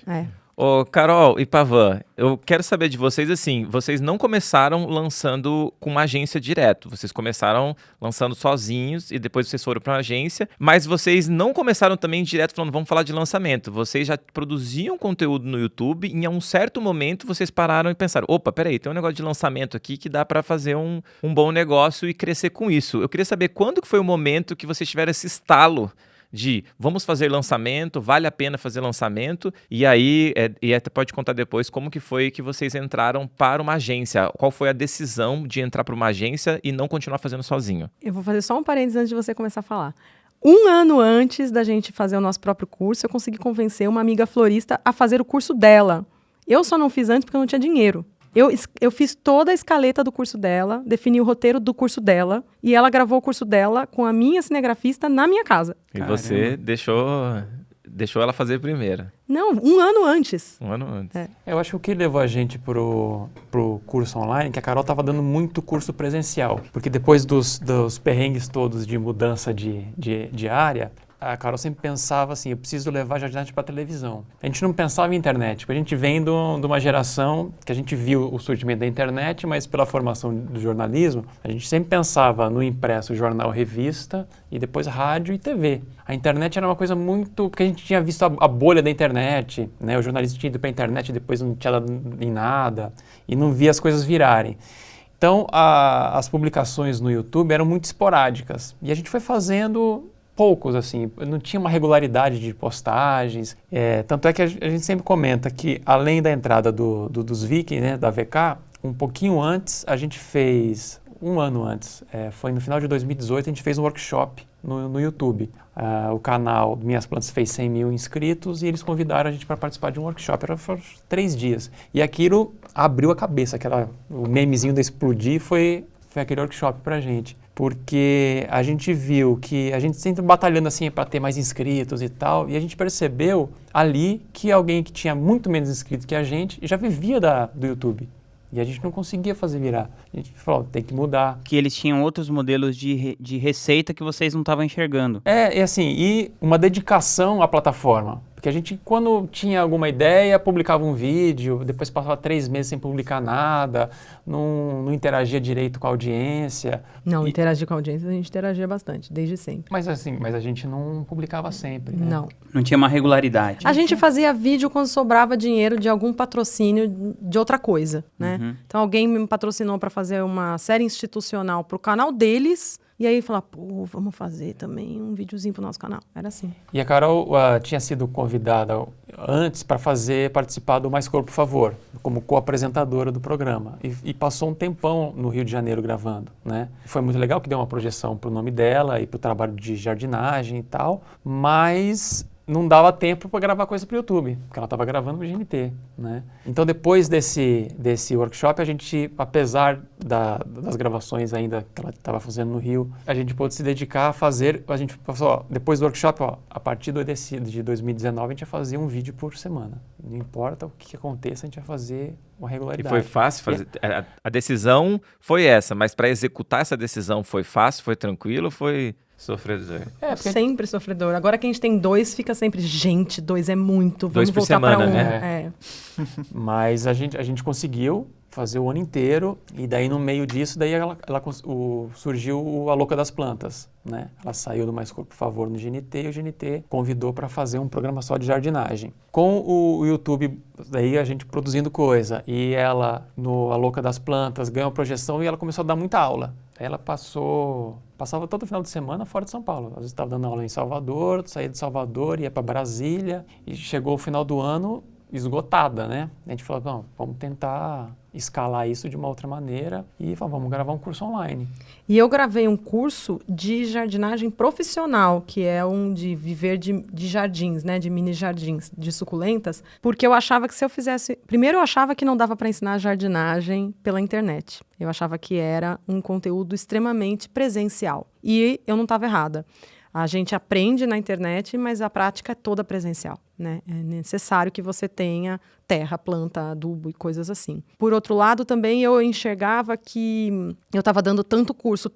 S2: Ô, Carol e Pavan, eu quero saber de vocês, assim, vocês não começaram lançando com uma agência direto, vocês começaram lançando sozinhos e depois vocês foram para uma agência, mas vocês não começaram também direto falando, vamos falar de lançamento, vocês já produziam conteúdo no YouTube e em um certo momento vocês pararam e pensaram, opa, peraí, tem um negócio de lançamento aqui que dá para fazer um bom negócio e crescer com isso. Eu queria saber quando que foi o momento que vocês tiveram esse estalo de vamos fazer lançamento, vale a pena fazer lançamento, e aí, e até pode contar depois como que foi que vocês entraram para uma agência, qual foi a decisão de entrar para uma agência e não continuar fazendo sozinho?
S1: Eu vou fazer só um parênteses antes de você começar a falar. 1 ano antes da gente fazer o nosso próprio curso, eu consegui convencer uma amiga florista a fazer o curso dela. Eu só não fiz antes porque eu não tinha dinheiro. Eu fiz toda a escaleta do curso dela, defini o roteiro do curso dela, e ela gravou o curso dela com a minha cinegrafista na minha casa.
S2: E você deixou ela fazer primeiro?
S1: Não, 1 ano antes.
S2: 1 ano antes.
S4: Eu acho que o que levou a gente pro curso online, que a Carol estava dando muito curso presencial, porque depois dos perrengues todos de mudança de área, a Carol sempre pensava assim, eu preciso levar a jardinagem para televisão. A gente não pensava em internet, porque a gente vem de uma geração que a gente viu o surgimento da internet, mas pela formação do jornalismo, a gente sempre pensava no impresso, jornal, revista, e depois rádio e TV. A internet era uma coisa muito... porque a gente tinha visto a bolha da internet, né? O jornalismo tinha ido para a internet e depois não tinha dado em nada, e não via as coisas virarem. Então, as publicações no YouTube eram muito esporádicas, e a gente foi fazendo poucos, assim, não tinha uma regularidade de postagens, tanto é que a gente sempre comenta que, além da entrada dos Vikings, né, da VK, um pouquinho antes, a gente fez, 1 ano antes, foi no final de 2018, a gente fez um workshop no YouTube. O canal Minhas Plantas fez 100 mil inscritos e eles convidaram a gente para participar de um workshop, foram 3 dias. E aquilo abriu a cabeça, o memezinho da explodir foi aquele workshop pra gente. Porque a gente viu que a gente sempre batalhando assim para ter mais inscritos e tal, e a gente percebeu ali que alguém que tinha muito menos inscritos que a gente já vivia do YouTube. E a gente não conseguia fazer virar. A gente falou, tem que mudar.
S3: Que eles tinham outros modelos de receita que vocês não estavam enxergando.
S4: E uma dedicação à plataforma. Porque a gente, quando tinha alguma ideia, publicava um vídeo, depois passava 3 meses sem publicar nada, não interagia direito com a audiência.
S1: Não, interagir com a audiência a gente interagia bastante, desde sempre.
S4: Mas a gente não publicava sempre, né?
S1: Não.
S3: Não tinha uma regularidade.
S1: A gente fazia vídeo quando sobrava dinheiro de algum patrocínio de outra coisa, né?
S3: Uhum.
S1: Então alguém me patrocinou para fazer uma série institucional pro canal deles, e aí falar, vamos fazer também um videozinho pro nosso canal. Era assim.
S4: E a Carol tinha sido convidada antes para participar do Mais Corpo, por Favor, como co-apresentadora do programa. E passou um tempão no Rio de Janeiro gravando, né? Foi muito legal que deu uma projeção pro nome dela e pro trabalho de jardinagem e tal, mas não dava tempo para gravar coisa para o YouTube, porque ela estava gravando para o GNT, né? Então, depois desse workshop, a gente, apesar das gravações ainda que ela estava fazendo no Rio, a gente pôde se dedicar a fazer, a gente passou, ó, depois do workshop, ó, a partir de 2019, a gente ia fazer um vídeo por semana. Não importa o que aconteça, a gente ia fazer uma
S2: E
S4: regularidade.
S2: foi fácil fazer. A decisão foi essa, mas para executar essa decisão foi fácil, foi tranquilo, foi sofredor?
S4: Porque
S1: Sempre sofredor. Agora que a gente tem 2, fica sempre, gente, 2 é muito, vamos
S2: 2 por
S1: voltar para
S2: semana,
S1: 1.
S2: né?
S4: Mas a gente conseguiu fazer o ano inteiro, e daí no meio disso, daí surgiu a Louca das Plantas, né? Ela saiu do Mais Corpo por Favor no GNT, e o GNT convidou para fazer um programa só de jardinagem. Com o YouTube, daí a gente produzindo coisa, e ela, A Louca das Plantas, ganhou projeção e ela começou a dar muita aula. Aí ela passava todo final de semana fora de São Paulo. Às vezes estava dando aula em Salvador, saía de Salvador, ia para Brasília, e chegou o final do ano esgotada, né? A gente falou, não, vamos tentar escalar isso de uma outra maneira e vamos gravar um curso online.
S1: E eu gravei um curso de jardinagem profissional, que é um de viver de jardins, né, de mini jardins, de suculentas, porque eu achava que se eu fizesse... Primeiro, eu achava que não dava para ensinar jardinagem pela internet. Eu achava que era um conteúdo extremamente presencial. E eu não estava errada. A gente aprende na internet, mas a prática é toda presencial, né? É necessário que você tenha terra, planta, adubo e coisas assim. Por outro lado, também eu enxergava que eu estava dando tanto curso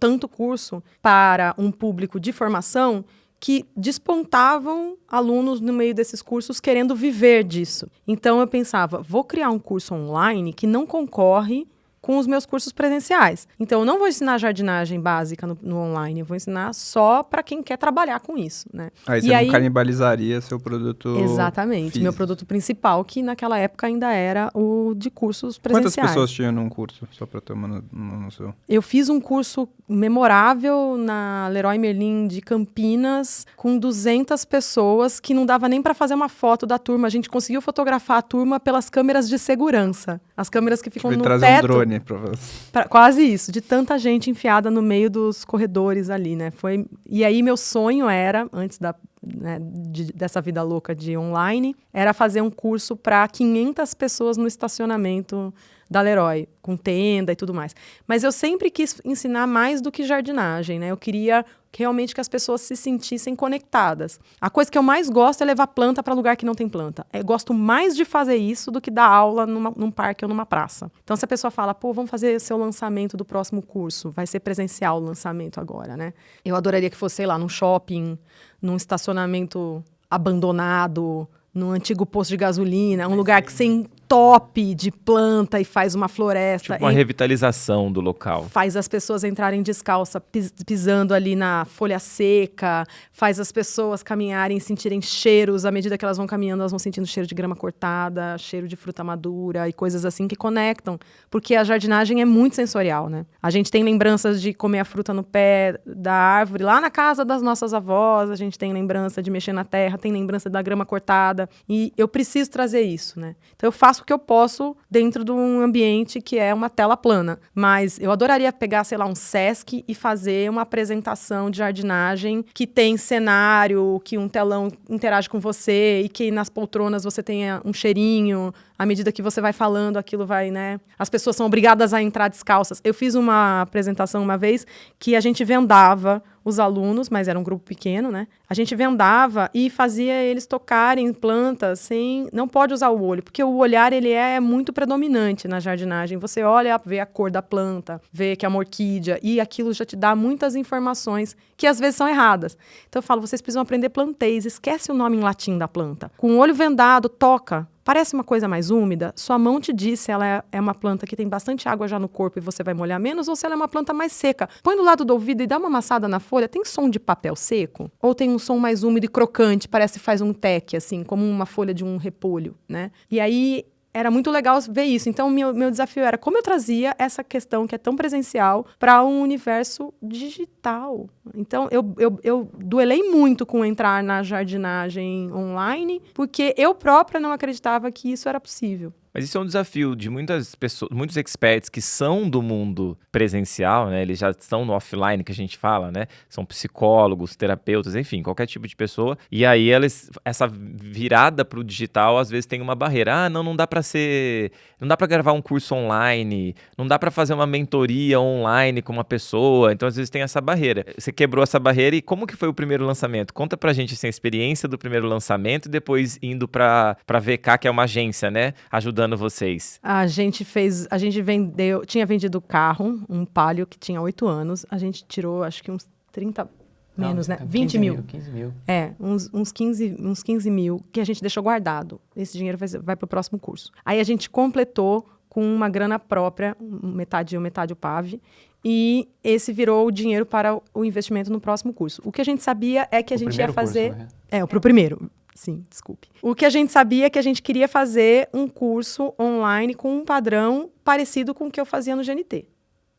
S1: para um público de formação que despontavam alunos no meio desses cursos querendo viver disso. Então eu pensava, vou criar um curso online que não concorre com os meus cursos presenciais. Então, eu não vou ensinar jardinagem básica no online, eu vou ensinar só para quem quer trabalhar com isso, né?
S5: Aí você não canibalizaria seu produto
S1: Exatamente.
S5: físico.
S1: Meu produto principal, que naquela época ainda era o de cursos presenciais.
S5: Quantas pessoas tinham num curso, só para ter uma noção?
S1: Eu fiz um curso memorável na Leroy Merlin de Campinas, com 200 pessoas, que não dava nem para fazer uma foto da turma. A gente conseguiu fotografar a turma pelas câmeras de segurança. As câmeras que ficam no
S5: trazer
S1: teto.
S5: Um drone para você.
S1: Quase isso, de tanta gente enfiada no meio dos corredores ali, né? E aí meu sonho era, antes dessa vida louca de online, era fazer um curso para 500 pessoas no estacionamento da Leroy, com tenda e tudo mais. Mas eu sempre quis ensinar mais do que jardinagem, né? Eu queria realmente que as pessoas se sentissem conectadas. A coisa que eu mais gosto é levar planta para lugar que não tem planta. Eu gosto mais de fazer isso do que dar aula num parque ou numa praça. Então, se a pessoa fala, vamos fazer seu lançamento do próximo curso, vai ser presencial o lançamento agora, né? Eu adoraria que fosse, sei lá, num shopping, num estacionamento abandonado, num antigo posto de gasolina, um lugar que você entope de planta e faz uma floresta.
S2: Tipo uma revitalização do local.
S1: Faz as pessoas entrarem descalça, pisando ali na folha seca, faz as pessoas caminharem e sentirem cheiros. À medida que elas vão caminhando, elas vão sentindo cheiro de grama cortada, cheiro de fruta madura e coisas assim que conectam. Porque a jardinagem é muito sensorial, né? A gente tem lembranças de comer a fruta no pé da árvore, lá na casa das nossas avós, a gente tem lembrança de mexer na terra, tem lembrança da grama cortada. E eu preciso trazer isso, né? Então eu faço o que eu posso dentro de um ambiente que é uma tela plana. Mas eu adoraria pegar, sei lá, um Sesc e fazer uma apresentação de jardinagem que tem cenário, que um telão interage com você e que nas poltronas você tenha um cheirinho. À medida que você vai falando, aquilo vai, né? As pessoas são obrigadas a entrar descalças. Eu fiz uma apresentação uma vez que a gente vendava os alunos, mas era um grupo pequeno, né? A gente vendava e fazia eles tocarem plantas sem... Não pode usar o olho, porque o olhar, ele é muito predominante na jardinagem. Você olha, vê a cor da planta, vê que é uma orquídea, e aquilo já te dá muitas informações que às vezes são erradas. Então eu falo, vocês precisam aprender plantês, esquece o nome em latim da planta. Com o olho vendado, toca. Parece uma coisa mais úmida, sua mão te diz se ela é uma planta que tem bastante água já no corpo e você vai molhar menos, ou se ela é uma planta mais seca. Põe do lado do ouvido e dá uma amassada na folha. Tem som de papel seco? Ou tem um som mais úmido e crocante, parece que faz um teque, assim, como uma folha de um repolho, né? E aí era muito legal ver isso. Então, meu desafio era como eu trazia essa questão que é tão presencial para um universo digital. Então, eu duelei muito com entrar na jardinagem online, porque eu própria não acreditava que isso era possível.
S2: Mas isso é um desafio de muitas pessoas, muitos experts que são do mundo presencial, né? Eles já estão no offline que a gente fala, né? São psicólogos, terapeutas, enfim, qualquer tipo de pessoa. E aí essa virada para o digital às vezes tem uma barreira. Não dá para gravar um curso online, não dá para fazer uma mentoria online com uma pessoa. Então às vezes tem essa barreira. Você quebrou essa barreira e como que foi o primeiro lançamento? Conta pra gente assim, a experiência do primeiro lançamento e depois indo para VK, que é uma agência, né? Ajudando vocês.
S1: Tinha vendido carro, um Palio que tinha 8 anos. A gente tirou, acho que uns 30, menos, né? 20 mil.
S4: 15 mil.
S1: Uns 15 mil que a gente deixou guardado. Esse dinheiro vai para o próximo curso. Aí a gente completou com uma grana própria, metade eu, metade o PAV, e esse virou o dinheiro para o investimento no próximo curso. O que a gente sabia é que a gente ia fazer... Curso, né? Pro primeiro. Sim, desculpe. O que a gente sabia é que a gente queria fazer um curso online com um padrão parecido com o que eu fazia no GNT.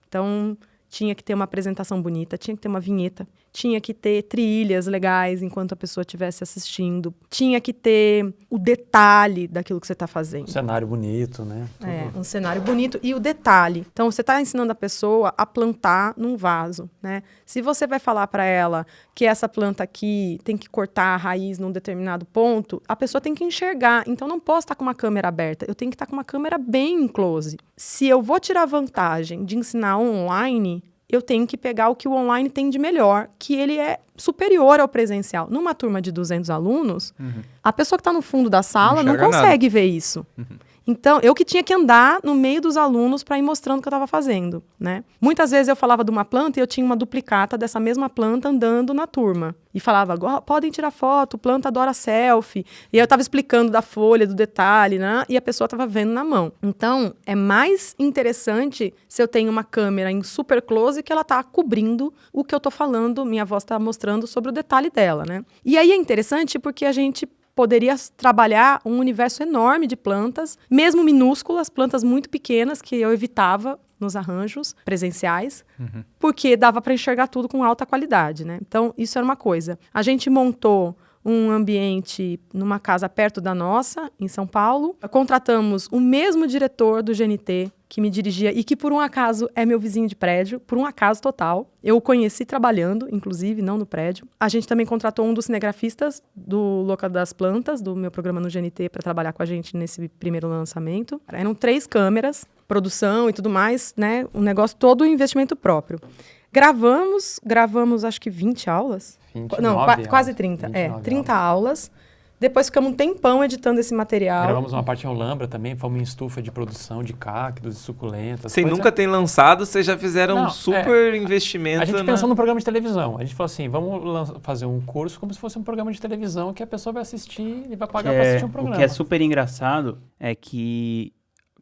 S1: Então, tinha que ter uma apresentação bonita, tinha que ter uma vinheta, tinha que ter trilhas legais enquanto a pessoa estivesse assistindo, tinha que ter o detalhe daquilo que você está fazendo.
S4: Um cenário bonito, né?
S1: Um cenário bonito e o detalhe. Então, você está ensinando a pessoa a plantar num vaso, né? Se você vai falar para ela que essa planta aqui tem que cortar a raiz num determinado ponto, a pessoa tem que enxergar. Então, não posso estar com uma câmera aberta, eu tenho que estar com uma câmera bem em close. Se eu vou tirar vantagem de ensinar online, eu tenho que pegar o que o online tem de melhor, que ele é superior ao presencial. Numa turma de 200 alunos, a pessoa que está no fundo da sala não consegue ver isso. Então, eu que tinha que andar no meio dos alunos para ir mostrando o que eu estava fazendo, né? Muitas vezes eu falava de uma planta e eu tinha uma duplicata dessa mesma planta andando na turma. E falava, podem tirar foto, planta adora selfie. E eu estava explicando da folha, do detalhe, né? E a pessoa estava vendo na mão. Então, é mais interessante se eu tenho uma câmera em super close que ela está cobrindo o que eu estou falando, minha voz está mostrando sobre o detalhe dela, né? E aí é interessante porque a gente poderia trabalhar um universo enorme de plantas, mesmo minúsculas, plantas muito pequenas que eu evitava nos arranjos presenciais, porque dava para enxergar tudo com alta qualidade, né? Então, isso era uma coisa. A gente montou um ambiente numa casa perto da nossa, em São Paulo. Contratamos o mesmo diretor do GNT que me dirigia e que, por um acaso, é meu vizinho de prédio, por um acaso total. Eu o conheci trabalhando, inclusive, não no prédio. A gente também contratou um dos cinegrafistas do Louca das Plantas, do meu programa no GNT, para trabalhar com a gente nesse primeiro lançamento. Eram 3 câmeras, produção e tudo mais, né? Um negócio todo investimento próprio. Gravamos acho que 20 aulas.
S4: 29
S1: não,
S4: aulas,
S1: quase 30. 30 aulas. Depois ficamos um tempão editando esse material.
S4: Gravamos uma parte em Olambra também, fomos em estufa de produção de cactos, de suculentas.
S2: Sem nunca ter lançado, vocês já fizeram um super investimento.
S4: A gente pensou no programa de televisão. A gente falou assim, vamos fazer um curso como se fosse um programa de televisão que a pessoa vai assistir e vai pagar para assistir um programa.
S3: O que é super engraçado é que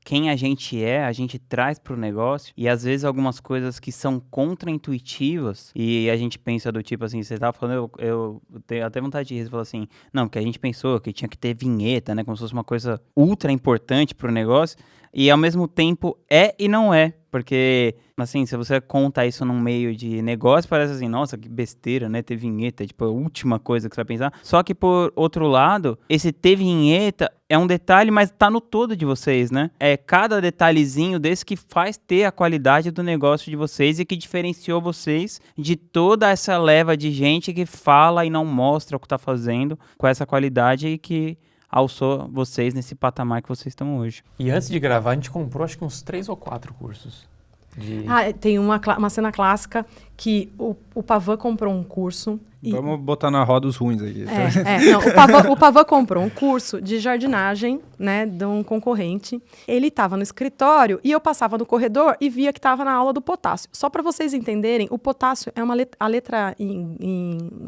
S3: quem a gente traz para o negócio e às vezes algumas coisas que são contraintuitivas e a gente pensa do tipo assim, você estava falando, eu tenho até vontade de rir, você falou assim, não, porque a gente pensou que tinha que ter vinheta, né, como se fosse uma coisa ultra importante para o negócio e ao mesmo tempo é e não é. Porque, assim, se você conta isso num meio de negócio, parece assim, nossa, que besteira, né? Ter vinheta, tipo, a última coisa que você vai pensar. Só que, por outro lado, esse ter vinheta é um detalhe, mas tá no todo de vocês, né? É cada detalhezinho desse que faz ter a qualidade do negócio de vocês e que diferenciou vocês de toda essa leva de gente que fala e não mostra o que tá fazendo com essa qualidade e que alçou vocês nesse patamar que vocês estão hoje.
S4: E antes de gravar, a gente comprou acho que uns 3 ou 4 cursos.
S1: Tem uma cena clássica que o Pavan comprou um curso.
S5: Vamos botar na roda os ruins aqui.
S1: O Pavan comprou um curso de jardinagem, né, de um concorrente. Ele estava no escritório e eu passava no corredor e via que estava na aula do potássio. Só para vocês entenderem, o potássio é a letra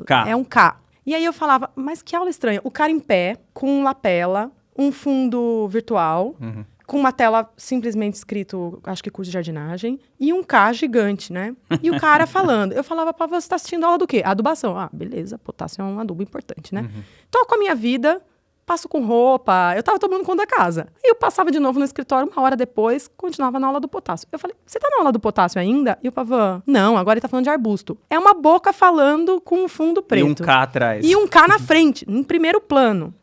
S3: K.
S1: É um K. E aí eu falava, mas que aula estranha. O cara em pé, com um lapela, um fundo virtual, com uma tela simplesmente escrito, acho que curso de jardinagem, e um K gigante, né? E o cara falando. Eu falava, pá, você tá assistindo aula do quê? Adubação. Ah, beleza, potássio é um adubo importante, né? Toco a minha vida, passo com roupa, eu tava tomando conta da casa. E eu passava de novo no escritório, 1 hora depois, continuava na aula do potássio. Eu falei, você tá na aula do potássio ainda? E o Pavan, não, agora ele tá falando de arbusto. É uma boca falando com um fundo preto.
S3: E um K atrás.
S1: E um K na frente, em primeiro plano.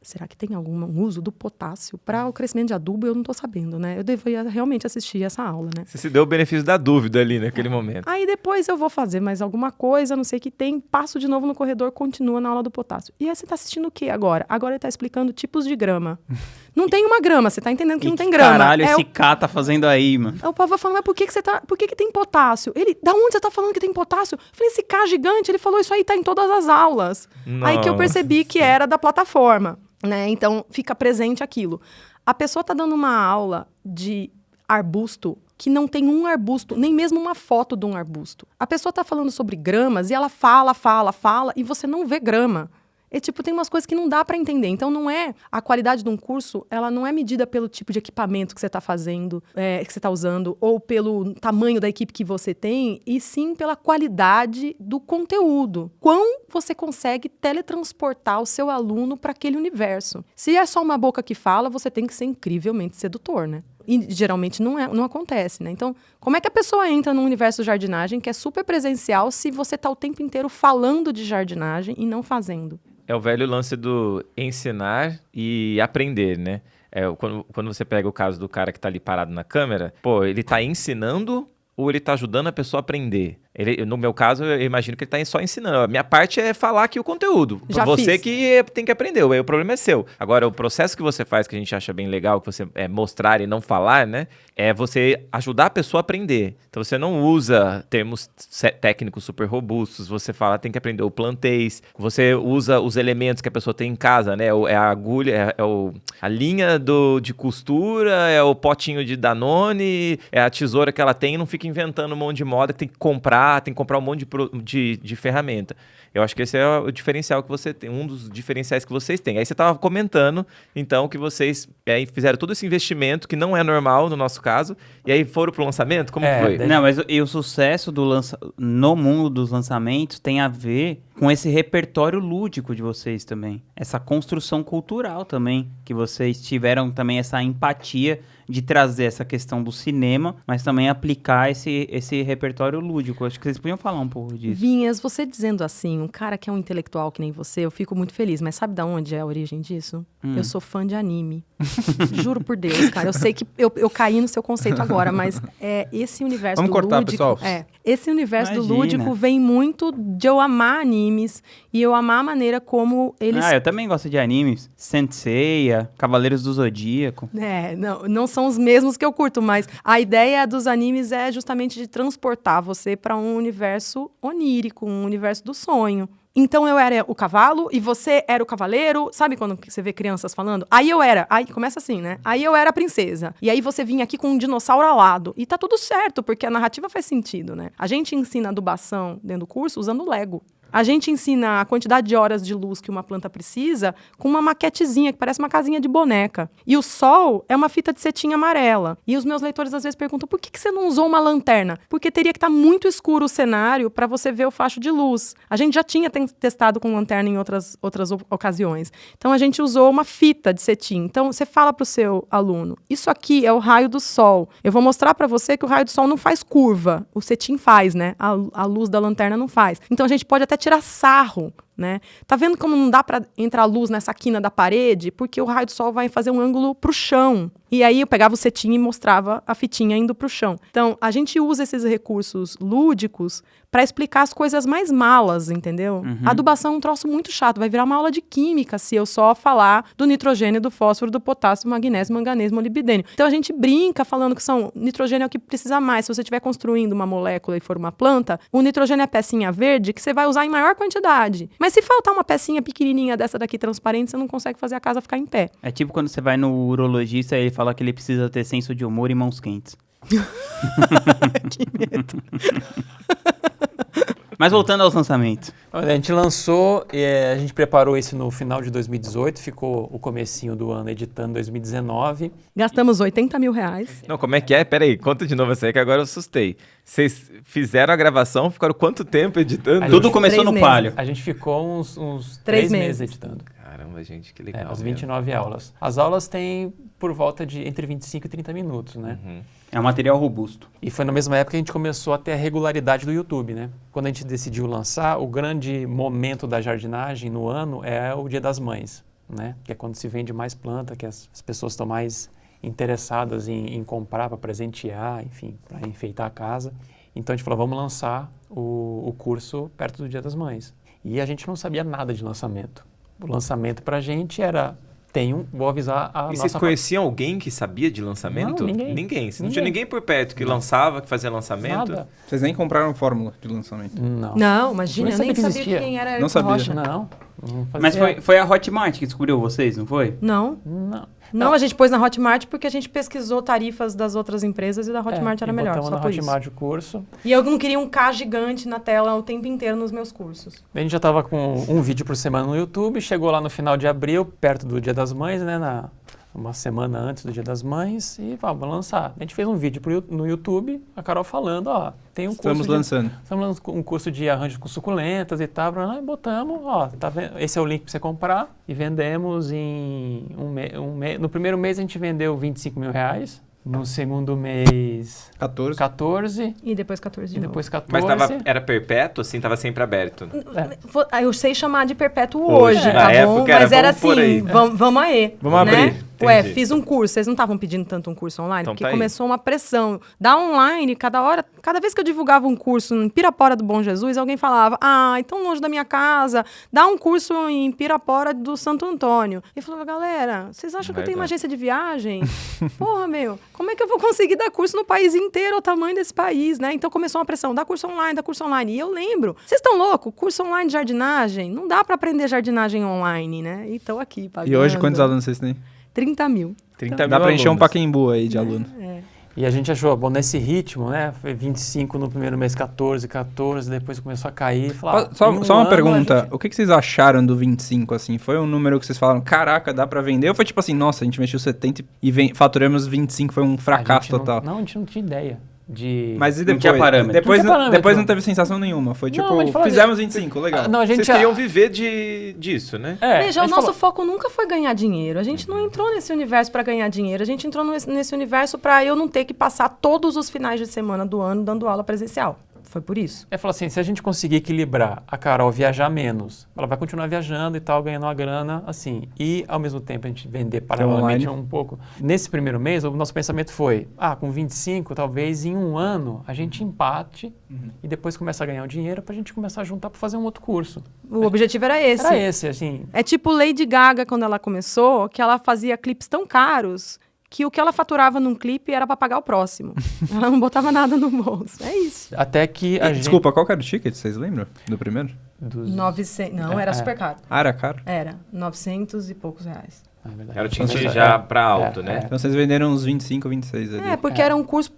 S1: será que tem algum uso do potássio para o crescimento de adubo? Eu não estou sabendo, né? Eu deveria realmente assistir essa aula, né?
S2: Você se deu o benefício da dúvida ali naquele momento.
S1: Aí depois eu vou fazer mais alguma coisa, não sei o que tem, passo de novo no corredor, continua na aula do potássio. E aí você está assistindo o que agora? Agora ele está explicando tipos de grama. Não tem uma grama, você está entendendo que não tem grama.
S3: Caralho, esse cara tá fazendo aí, mano.
S1: Aí o povo vai falando, mas por que que tem potássio? Ele, da onde você tá falando que tem potássio? Eu falei, esse K gigante, ele falou, isso aí tá em todas as aulas. Aí que eu percebi que era da plataforma, né? Então, fica presente aquilo. A pessoa tá dando uma aula de arbusto que não tem um arbusto, nem mesmo uma foto de um arbusto. A pessoa tá falando sobre gramas e ela fala, e você não vê grama. É tipo, tem umas coisas que não dá para entender. Então, não é... A qualidade de um curso, ela não é medida pelo tipo de equipamento que você está fazendo, que você está usando, ou pelo tamanho da equipe que você tem, e sim pela qualidade do conteúdo. Quão você consegue teletransportar o seu aluno para aquele universo. Se é só uma boca que fala, você tem que ser incrivelmente sedutor, né? E geralmente não acontece, né? Então, como é que a pessoa entra num universo de jardinagem que é super presencial se você está o tempo inteiro falando de jardinagem e não fazendo?
S2: É o velho lance do ensinar e aprender, né? Quando você pega o caso do cara que tá ali parado na câmera, pô, ele tá ensinando ou ele tá ajudando a pessoa a aprender? No meu caso, eu imagino que ele tá só ensinando. A minha parte é falar aqui o conteúdo.
S1: Já
S2: você
S1: fiz.
S2: que tem que aprender, aí o problema é seu. Agora, o processo que você faz, que a gente acha bem legal, que você mostrar e não falar, né? É você ajudar a pessoa a aprender. Então, você não usa termos técnicos super robustos. Você fala, tem que aprender o plantês. Você usa os elementos que a pessoa tem em casa, né? É a agulha, a linha de costura, é o potinho de Danone, é a tesoura que ela tem. E não fica inventando um monte de moda que tem que comprar um monte de ferramenta. Eu acho que esse é o diferencial que você tem, um dos diferenciais que vocês têm. Aí você estava comentando, então, que vocês fizeram todo esse investimento, que não é normal no nosso caso, e aí foram pro lançamento? Como foi?
S3: Não, mas o sucesso no mundo dos lançamentos tem a ver com esse repertório lúdico de vocês também. Essa construção cultural também, que vocês tiveram também essa empatia de trazer essa questão do cinema, mas também aplicar esse repertório lúdico. Acho que vocês podiam falar um pouco disso.
S1: Vinhas, você dizendo assim, um cara que é um intelectual que nem você, eu fico muito feliz, mas sabe de onde é a origem disso? Eu sou fã de anime. Juro por Deus, cara. Eu sei que eu caí no seu conceito agora, mas esse universo
S5: Vamos
S1: do
S5: cortar,
S1: lúdico...
S5: pessoal.
S1: Esse universo do
S3: Imagina.
S1: lúdico vem muito de eu amar animes e eu amar a maneira como eles...
S3: Eu também gosto de animes. Saint Seiya, Cavaleiros do Zodíaco.
S1: Não são os mesmos que eu curto, mas a ideia dos animes é justamente de transportar você para um universo onírico, um universo do sonho. Então eu era o cavalo e você era o cavaleiro. Sabe quando você vê crianças falando? Aí começa assim, né? Aí eu era a princesa. E aí você vinha aqui com um dinossauro alado. E tá tudo certo, porque a narrativa faz sentido, né? A gente ensina adubação dentro do curso usando Lego. A gente ensina a quantidade de horas de luz que uma planta precisa com uma maquetezinha, que parece uma casinha de boneca. E o sol é uma fita de cetim amarela. E os meus leitores às vezes perguntam, por que você não usou uma lanterna? Porque teria que estar muito escuro o cenário para você ver o facho de luz. A gente já tinha testado com lanterna em outras ocasiões. Então, a gente usou uma fita de cetim. Então, você fala para o seu aluno, isso aqui é o raio do sol. Eu vou mostrar para você que o raio do sol não faz curva. O cetim faz, né? A luz da lanterna não faz. Então, a gente pode até tirar sarro, né? Tá vendo como não dá para entrar luz nessa quina da parede? Porque o raio do sol vai fazer um ângulo pro chão. E aí eu pegava o cetim e mostrava a fitinha indo pro chão. Então, a gente usa esses recursos lúdicos para explicar as coisas mais malas, entendeu? A adubação é um troço muito chato. Vai virar uma aula de química se eu só falar do nitrogênio, do fósforo, do potássio, magnésio, manganês, molibdênio. Então, a gente brinca falando que nitrogênio é o que precisa mais. Se você estiver construindo uma molécula e for uma planta, o nitrogênio é a pecinha verde que você vai usar em maior quantidade. Mas se faltar uma pecinha pequenininha dessa daqui transparente, você não consegue fazer a casa ficar em pé.
S3: É tipo quando você vai no urologista e ele fala que ele precisa ter senso de humor e mãos quentes.
S1: Que medo.
S3: Mas voltando aos lançamentos.
S4: Olha, a gente lançou, a gente preparou esse no final de 2018, ficou o comecinho do ano editando 2019.
S1: Gastamos R$80 mil.
S2: Não, como é que é? Peraí, conta de novo essa aí que agora eu assustei. Vocês fizeram a gravação, ficaram quanto tempo editando?
S3: Tudo começou
S1: 3
S3: no
S1: meses.
S3: Palio.
S4: A gente ficou uns
S1: 3
S4: 3 meses
S1: meses.
S4: editando.
S2: Caramba, gente, que legal.
S4: As 29 aulas. As aulas têm por volta de entre 25 e 30 minutos, né?
S3: É um material robusto.
S4: E foi na mesma época que a gente começou a ter a regularidade do YouTube, né? Quando a gente decidiu lançar, o grande momento da jardinagem no ano é o Dia das Mães. né? Que é quando se vende mais planta, que as pessoas estão mais interessadas em comprar para presentear, enfim, para enfeitar a casa. Então a gente falou, vamos lançar o curso perto do Dia das Mães. E a gente não sabia nada de lançamento. O lançamento para a gente era, vou avisar a nossa...
S2: E vocês conheciam alguém que sabia de lançamento?
S4: Não, ninguém.
S2: Não tinha ninguém por perto que lançava, que fazia lançamento?
S4: Nada.
S6: Vocês nem compraram fórmula de lançamento?
S4: Não.
S1: Não, imagina,
S4: Nem
S1: eu nem
S4: sabia que
S1: sabia
S4: existia.
S1: quem era
S6: Não
S1: Érico
S6: sabia.
S1: Rocha.
S4: Não fazia.
S3: Mas foi a Hotmart que descobriu vocês, não foi?
S1: Não.
S4: Não.
S1: A gente pôs na Hotmart porque a gente pesquisou tarifas das outras empresas e da Hotmart era melhor,
S4: botamos
S1: só
S4: na
S1: por isso.
S4: Hotmart o curso.
S1: E eu não queria um K gigante na tela o tempo inteiro nos meus cursos.
S4: A gente já estava com um vídeo por semana no YouTube, chegou lá no final de abril, perto do Dia das Mães, né? Uma semana antes do Dia das Mães, e vamos lançar. A gente fez um vídeo no YouTube, a Carol falando, tem um curso.
S6: Estamos lançando
S4: um curso de arranjos com suculentas e tal, botamos, tá vendo? Esse é o link para você comprar, e vendemos em no primeiro mês a gente vendeu R$25 mil, no segundo mês 14
S1: E depois 14 de
S4: e
S1: novo.
S4: depois 14.
S2: Mas era perpétuo, assim, tava sempre aberto?
S1: Eu sei chamar de perpétuo
S2: Hoje,
S1: hoje,
S2: na
S1: tá
S2: época
S1: bom?
S2: era,
S1: Mas era
S2: vamos por aí.
S1: assim, vamos aí.
S2: Vamos
S1: né?
S2: abrir.
S1: Ué,
S2: Entendi.
S1: fiz um curso. Vocês não estavam pedindo tanto um curso online?
S2: Então
S1: Porque
S2: tá aí.
S1: começou uma pressão. Da online, cada vez que eu divulgava um curso em Pirapora do Bom Jesus, alguém falava, tão longe da minha casa, dá um curso em Pirapora do Santo Antônio. E eu falava, galera, vocês acham que eu tenho uma agência de viagem? Porra, como é que eu vou conseguir dar curso no país inteiro, o tamanho desse país, né? Então começou uma pressão, dá curso online, dá curso online. E eu lembro, vocês estão loucos? Curso online de jardinagem? Não dá pra aprender jardinagem online, né? E estão aqui pagando.
S6: E hoje, quantos alunos vocês têm?
S1: 30 mil.
S2: 30
S6: Dá
S2: mil
S6: pra encher um
S2: alunos.
S6: Pacaembu aí de aluno.
S4: E a gente achou, nesse ritmo, né? Foi 25 no primeiro mês, 14, depois começou a cair.
S6: Só uma pergunta, o que vocês acharam do 25, assim? Foi um número que vocês falaram, caraca, dá pra vender? Ou foi tipo assim, nossa, a gente investiu 70 e faturamos 25, foi um fracasso total?
S4: Não, a gente não tinha ideia de...
S6: Mas e
S3: Não
S6: depois?
S3: tinha parâmetro.
S6: Depois,
S4: Não tinha parâmetro.
S6: depois não teve sensação nenhuma. Foi tipo,
S4: Não, a gente falou,
S6: fizemos 25, legal.
S4: Não, a gente
S2: Vocês queriam viver disso, né?
S1: Veja,
S4: a
S1: o
S4: gente
S1: nosso
S4: falou,
S1: foco nunca foi ganhar dinheiro. A gente não entrou nesse universo para ganhar dinheiro. A gente entrou nesse universo para eu não ter que passar todos os finais de semana do ano dando aula presencial. Foi por isso.
S4: falou assim, se a gente conseguir equilibrar a Carol viajar menos, ela vai continuar viajando e tal, ganhando uma grana, assim, e ao mesmo tempo a gente vender paralelamente um pouco. Nesse primeiro mês, o nosso pensamento foi, com 25, talvez em um ano a gente empate e depois começa a ganhar o dinheiro pra gente começar a juntar pra fazer um outro curso.
S1: O objetivo era esse.
S4: Era esse, assim.
S1: É tipo Lady Gaga, quando ela começou, que ela fazia clipes tão caros que o que ela faturava num clipe era para pagar o próximo. Ela não botava nada no bolso. É isso.
S4: Até que a gente...
S6: Desculpa, qual que era o ticket, vocês lembram? Do primeiro?
S1: 900... Não, era super caro.
S6: Era caro?
S1: Era. 900 e poucos reais.
S4: verdade.
S2: Era o ticket já pra alto, né?
S6: Então vocês venderam uns 25, 26 ali.
S1: Porque era um curso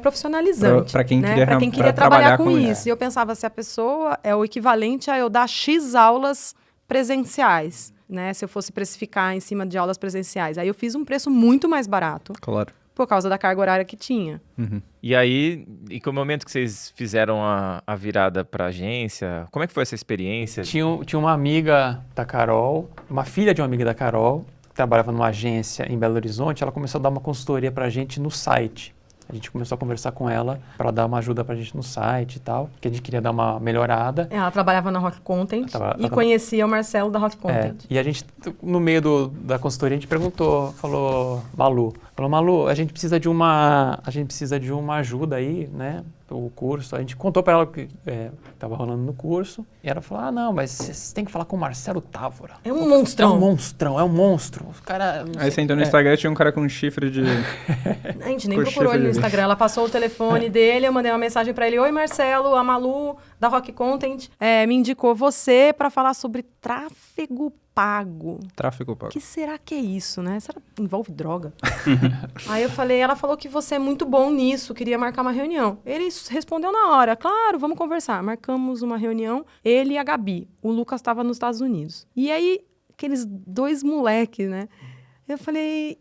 S1: profissionalizante.
S6: Pra quem
S1: né?
S6: queria
S1: Pra quem queria trabalhar com isso. E eu pensava, se a pessoa é o equivalente a eu dar X aulas presenciais, né? Se eu fosse precificar em cima de aulas presenciais. Aí eu fiz um preço muito mais barato.
S6: Claro.
S1: Por causa da carga horária que tinha.
S2: E aí, e com o momento que vocês fizeram a virada pra agência, como é que foi essa experiência?
S4: Tinha uma amiga da Carol, uma filha de uma amiga da Carol, que trabalhava numa agência em Belo Horizonte, ela começou a dar uma consultoria pra gente no site. A gente começou a conversar com ela para dar uma ajuda pra gente no site e tal, que a gente queria dar uma melhorada.
S1: Ela trabalhava na Rock Content
S4: Ela
S1: conhecia o Marcelo da Rock Content.
S4: E a gente, no meio da consultoria, a gente falou, Malu, a gente precisa de uma ajuda aí, né, o curso. A gente contou para ela o que estava rolando no curso, e ela falou, não, mas vocês têm que falar com o Marcelo Távora.
S1: É um monstrão.
S4: É um monstro. Os cara,
S6: Aí você entrou no Instagram e tinha um cara com um chifre de...
S1: A gente nem
S6: Com
S1: procurou
S6: chifre
S1: ele no
S6: de-
S1: Instagram. Ela passou o telefone dele, eu mandei uma mensagem pra ele. Oi, Marcelo, a Malu, da Rock Content, me indicou você pra falar sobre tráfego pago.
S6: Tráfego
S1: O
S6: pago.
S1: que será que é isso, né? Será que envolve droga? Aí eu falei, ela falou que você é muito bom nisso, queria marcar uma reunião. Ele respondeu na hora, claro, vamos conversar. Marcamos uma reunião, ele e a Gabi. O Lucas estava nos Estados Unidos. E aí, aqueles dois moleques, né? Eu falei...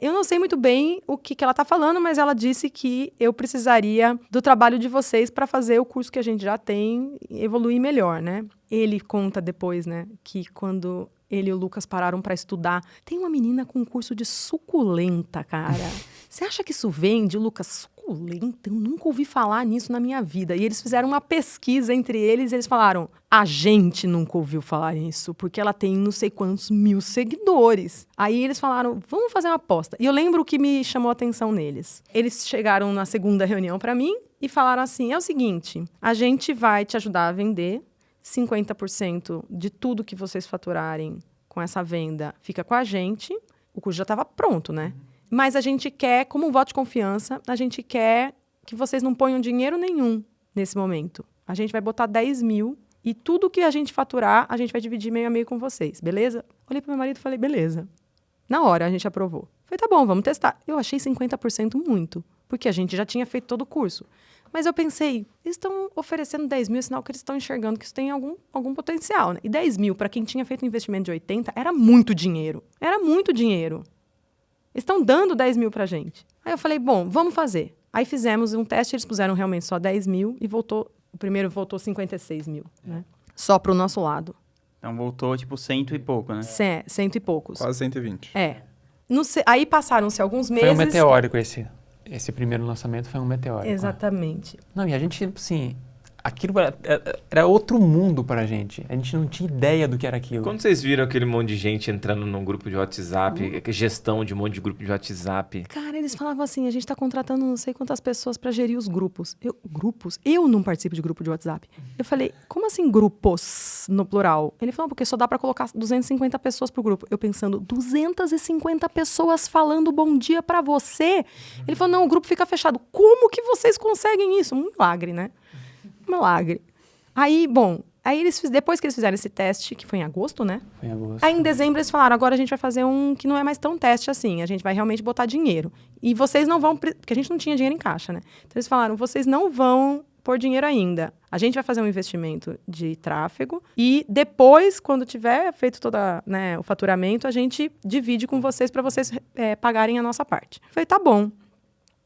S1: eu não sei muito bem o que ela tá falando, mas ela disse que eu precisaria do trabalho de vocês para fazer o curso que a gente já tem evoluir melhor, né? Ele conta depois, né, que quando ele e o Lucas pararam para estudar, tem uma menina com um curso de suculenta, cara. Você acha que isso vende, o Lucas? suculenta, eu nunca ouvi falar nisso na minha vida. E eles fizeram uma pesquisa entre eles e eles falaram, a gente nunca ouviu falar nisso, porque ela tem não sei quantos mil seguidores. Aí eles falaram, vamos fazer uma aposta. E eu lembro o que me chamou a atenção neles. Eles chegaram na segunda reunião para mim e falaram assim, é o seguinte, a gente vai te ajudar a vender, 50% de tudo que vocês faturarem com essa venda fica com a gente. O curso já estava pronto, né? Mas a gente quer, como um voto de confiança, a gente quer que vocês não ponham dinheiro nenhum nesse momento. A gente vai botar 10 mil e tudo que a gente faturar, a gente vai dividir meio a meio com vocês, beleza? Olhei pro meu marido e falei, beleza. Na hora a gente aprovou. Falei, tá bom, vamos testar. Eu achei 50% muito, porque a gente já tinha feito todo o curso. Mas eu pensei, eles estão oferecendo 10 mil, é sinal que eles estão enxergando que isso tem algum potencial, né? E 10 mil, para quem tinha feito um investimento de 80, era muito dinheiro. Era muito dinheiro. Eles estão dando 10 mil pra gente. Aí eu falei, bom, vamos fazer. Aí fizemos um teste, eles puseram realmente só 10 mil e o primeiro voltou 56 mil, né? Só pro nosso lado.
S3: Então voltou, tipo, 100 e pouco, né?
S1: 100 e poucos.
S6: Quase 120.
S1: É. Aí passaram-se alguns meses...
S4: Foi um meteórico esse primeiro lançamento, foi um meteórico.
S1: Exatamente.
S4: Não, e a gente, assim, aquilo era outro mundo pra gente. A gente não tinha ideia do que era aquilo.
S2: Quando vocês viram aquele monte de gente entrando num grupo de WhatsApp, gestão de um monte de grupo de WhatsApp...
S1: Cara, eles falavam assim, a gente tá contratando não sei quantas pessoas pra gerir os grupos. Grupos? Eu não participo de grupo de WhatsApp. Eu falei, como assim grupos no plural? Ele falou, porque só dá pra colocar 250 pessoas pro grupo. Eu pensando, 250 pessoas falando bom dia pra você? Ele falou, não, o grupo fica fechado. Como que vocês conseguem isso? Um milagre, né? Milagre. Aí, bom, depois que eles fizeram esse teste, que foi em agosto, né?
S4: Foi em agosto.
S1: Aí em dezembro eles falaram, agora a gente vai fazer um que não é mais tão teste assim, a gente vai realmente botar dinheiro. E vocês não vão, porque a gente não tinha dinheiro em caixa, né? Então eles falaram, vocês não vão pôr dinheiro ainda. A gente vai fazer um investimento de tráfego e depois, quando tiver feito todo o faturamento, a gente divide com vocês para vocês pagarem a nossa parte. Eu falei, tá bom.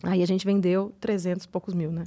S1: Aí a gente vendeu 300 e poucos mil, né?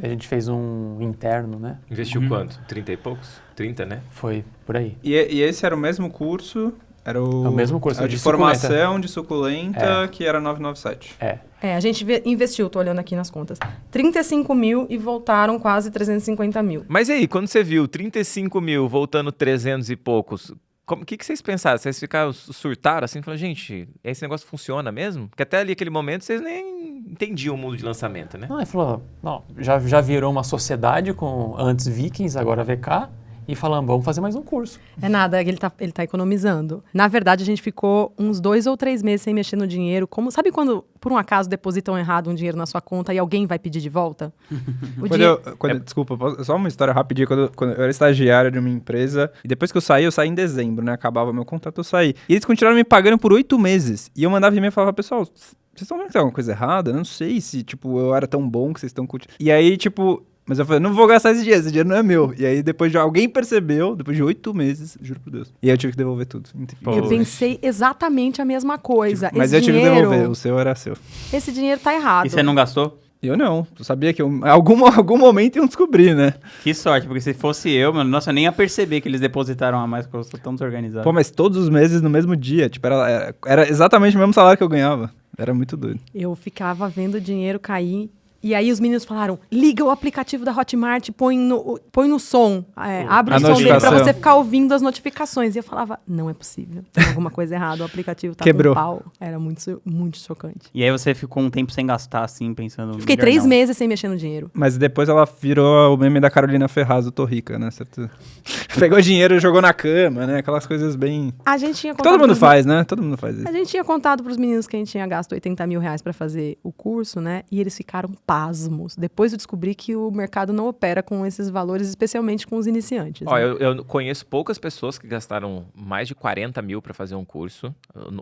S4: A gente fez um interno, né?
S2: Investiu quanto? 30 e poucos? 30, né?
S4: Foi por aí.
S6: E esse era o mesmo curso? Era o
S4: mesmo curso
S6: de formação de suculenta, que era 997.
S1: A gente investiu, tô olhando aqui nas contas, 35 mil e voltaram quase 350 mil.
S2: Mas e aí, quando você viu 35 mil voltando 300 e poucos, o que vocês pensaram? Vocês ficaram, surtaram assim, falaram, gente, esse negócio funciona mesmo? Porque até ali, aquele momento, vocês nem entendiam o mundo de lançamento, né?
S4: Não, ele falou, não, já virou uma sociedade com antes Vikings, agora VK, e falamos, vamos fazer mais um curso.
S1: É nada, ele tá economizando. Na verdade, a gente ficou uns 2 ou 3 meses sem mexer no dinheiro. Sabe quando, por um acaso, depositam errado um dinheiro na sua conta e alguém vai pedir de volta?
S6: Desculpa, só uma história rapidinha. Quando eu era estagiário de uma empresa, e depois que eu saí em dezembro, né? Acabava meu contrato, eu saí. E eles continuaram me pagando por 8 meses. E eu mandava e-mail e falava, pessoal, vocês estão vendo que tem alguma coisa errada? Eu não sei se, eu era tão bom que vocês estão curtindo. E aí, mas eu falei, não vou gastar esse dinheiro não é meu. E aí, depois de alguém percebeu, depois de 8 meses, juro por Deus. E aí eu tive que devolver tudo.
S1: Eu pensei exatamente a mesma coisa.
S6: Mas eu tive que devolver, o seu era seu.
S1: Esse dinheiro tá errado.
S3: E você não gastou?
S6: Eu não. Eu sabia que em algum momento iam descobrir, né?
S3: Que sorte, porque se fosse eu, mano, nossa, eu nem ia perceber que eles depositaram a mais, porque eu sou tão desorganizado.
S6: Pô, mas todos os meses no mesmo dia. Era exatamente o mesmo salário que eu ganhava. Era muito doido.
S1: Eu ficava vendo o dinheiro cair. E aí os meninos falaram, liga o aplicativo da Hotmart, põe no som, abre o som dele pra você ficar ouvindo as notificações. E eu falava, não é possível, tem alguma coisa errada, o aplicativo tá
S6: Quebrou.
S1: com pau. Era muito, muito chocante.
S3: E aí você ficou um tempo sem gastar, assim, pensando...
S1: Fiquei 3 meses sem mexer no dinheiro.
S6: Mas depois ela virou o meme da Carolina Ferraz, do Tô Rica, né? Certo? Pegou dinheiro e jogou na cama, né? Aquelas coisas bem...
S1: A gente tinha contado...
S6: Todo mundo faz, né? Todo mundo faz isso.
S1: A gente tinha contado pros meninos que a gente tinha gasto 80 mil reais pra fazer o curso, né? E eles ficaram pasmos. Depois eu descobri que o mercado não opera com esses valores, especialmente com os iniciantes.
S2: Ó,
S1: né?
S2: eu conheço poucas pessoas que gastaram mais de 40 mil para fazer um curso.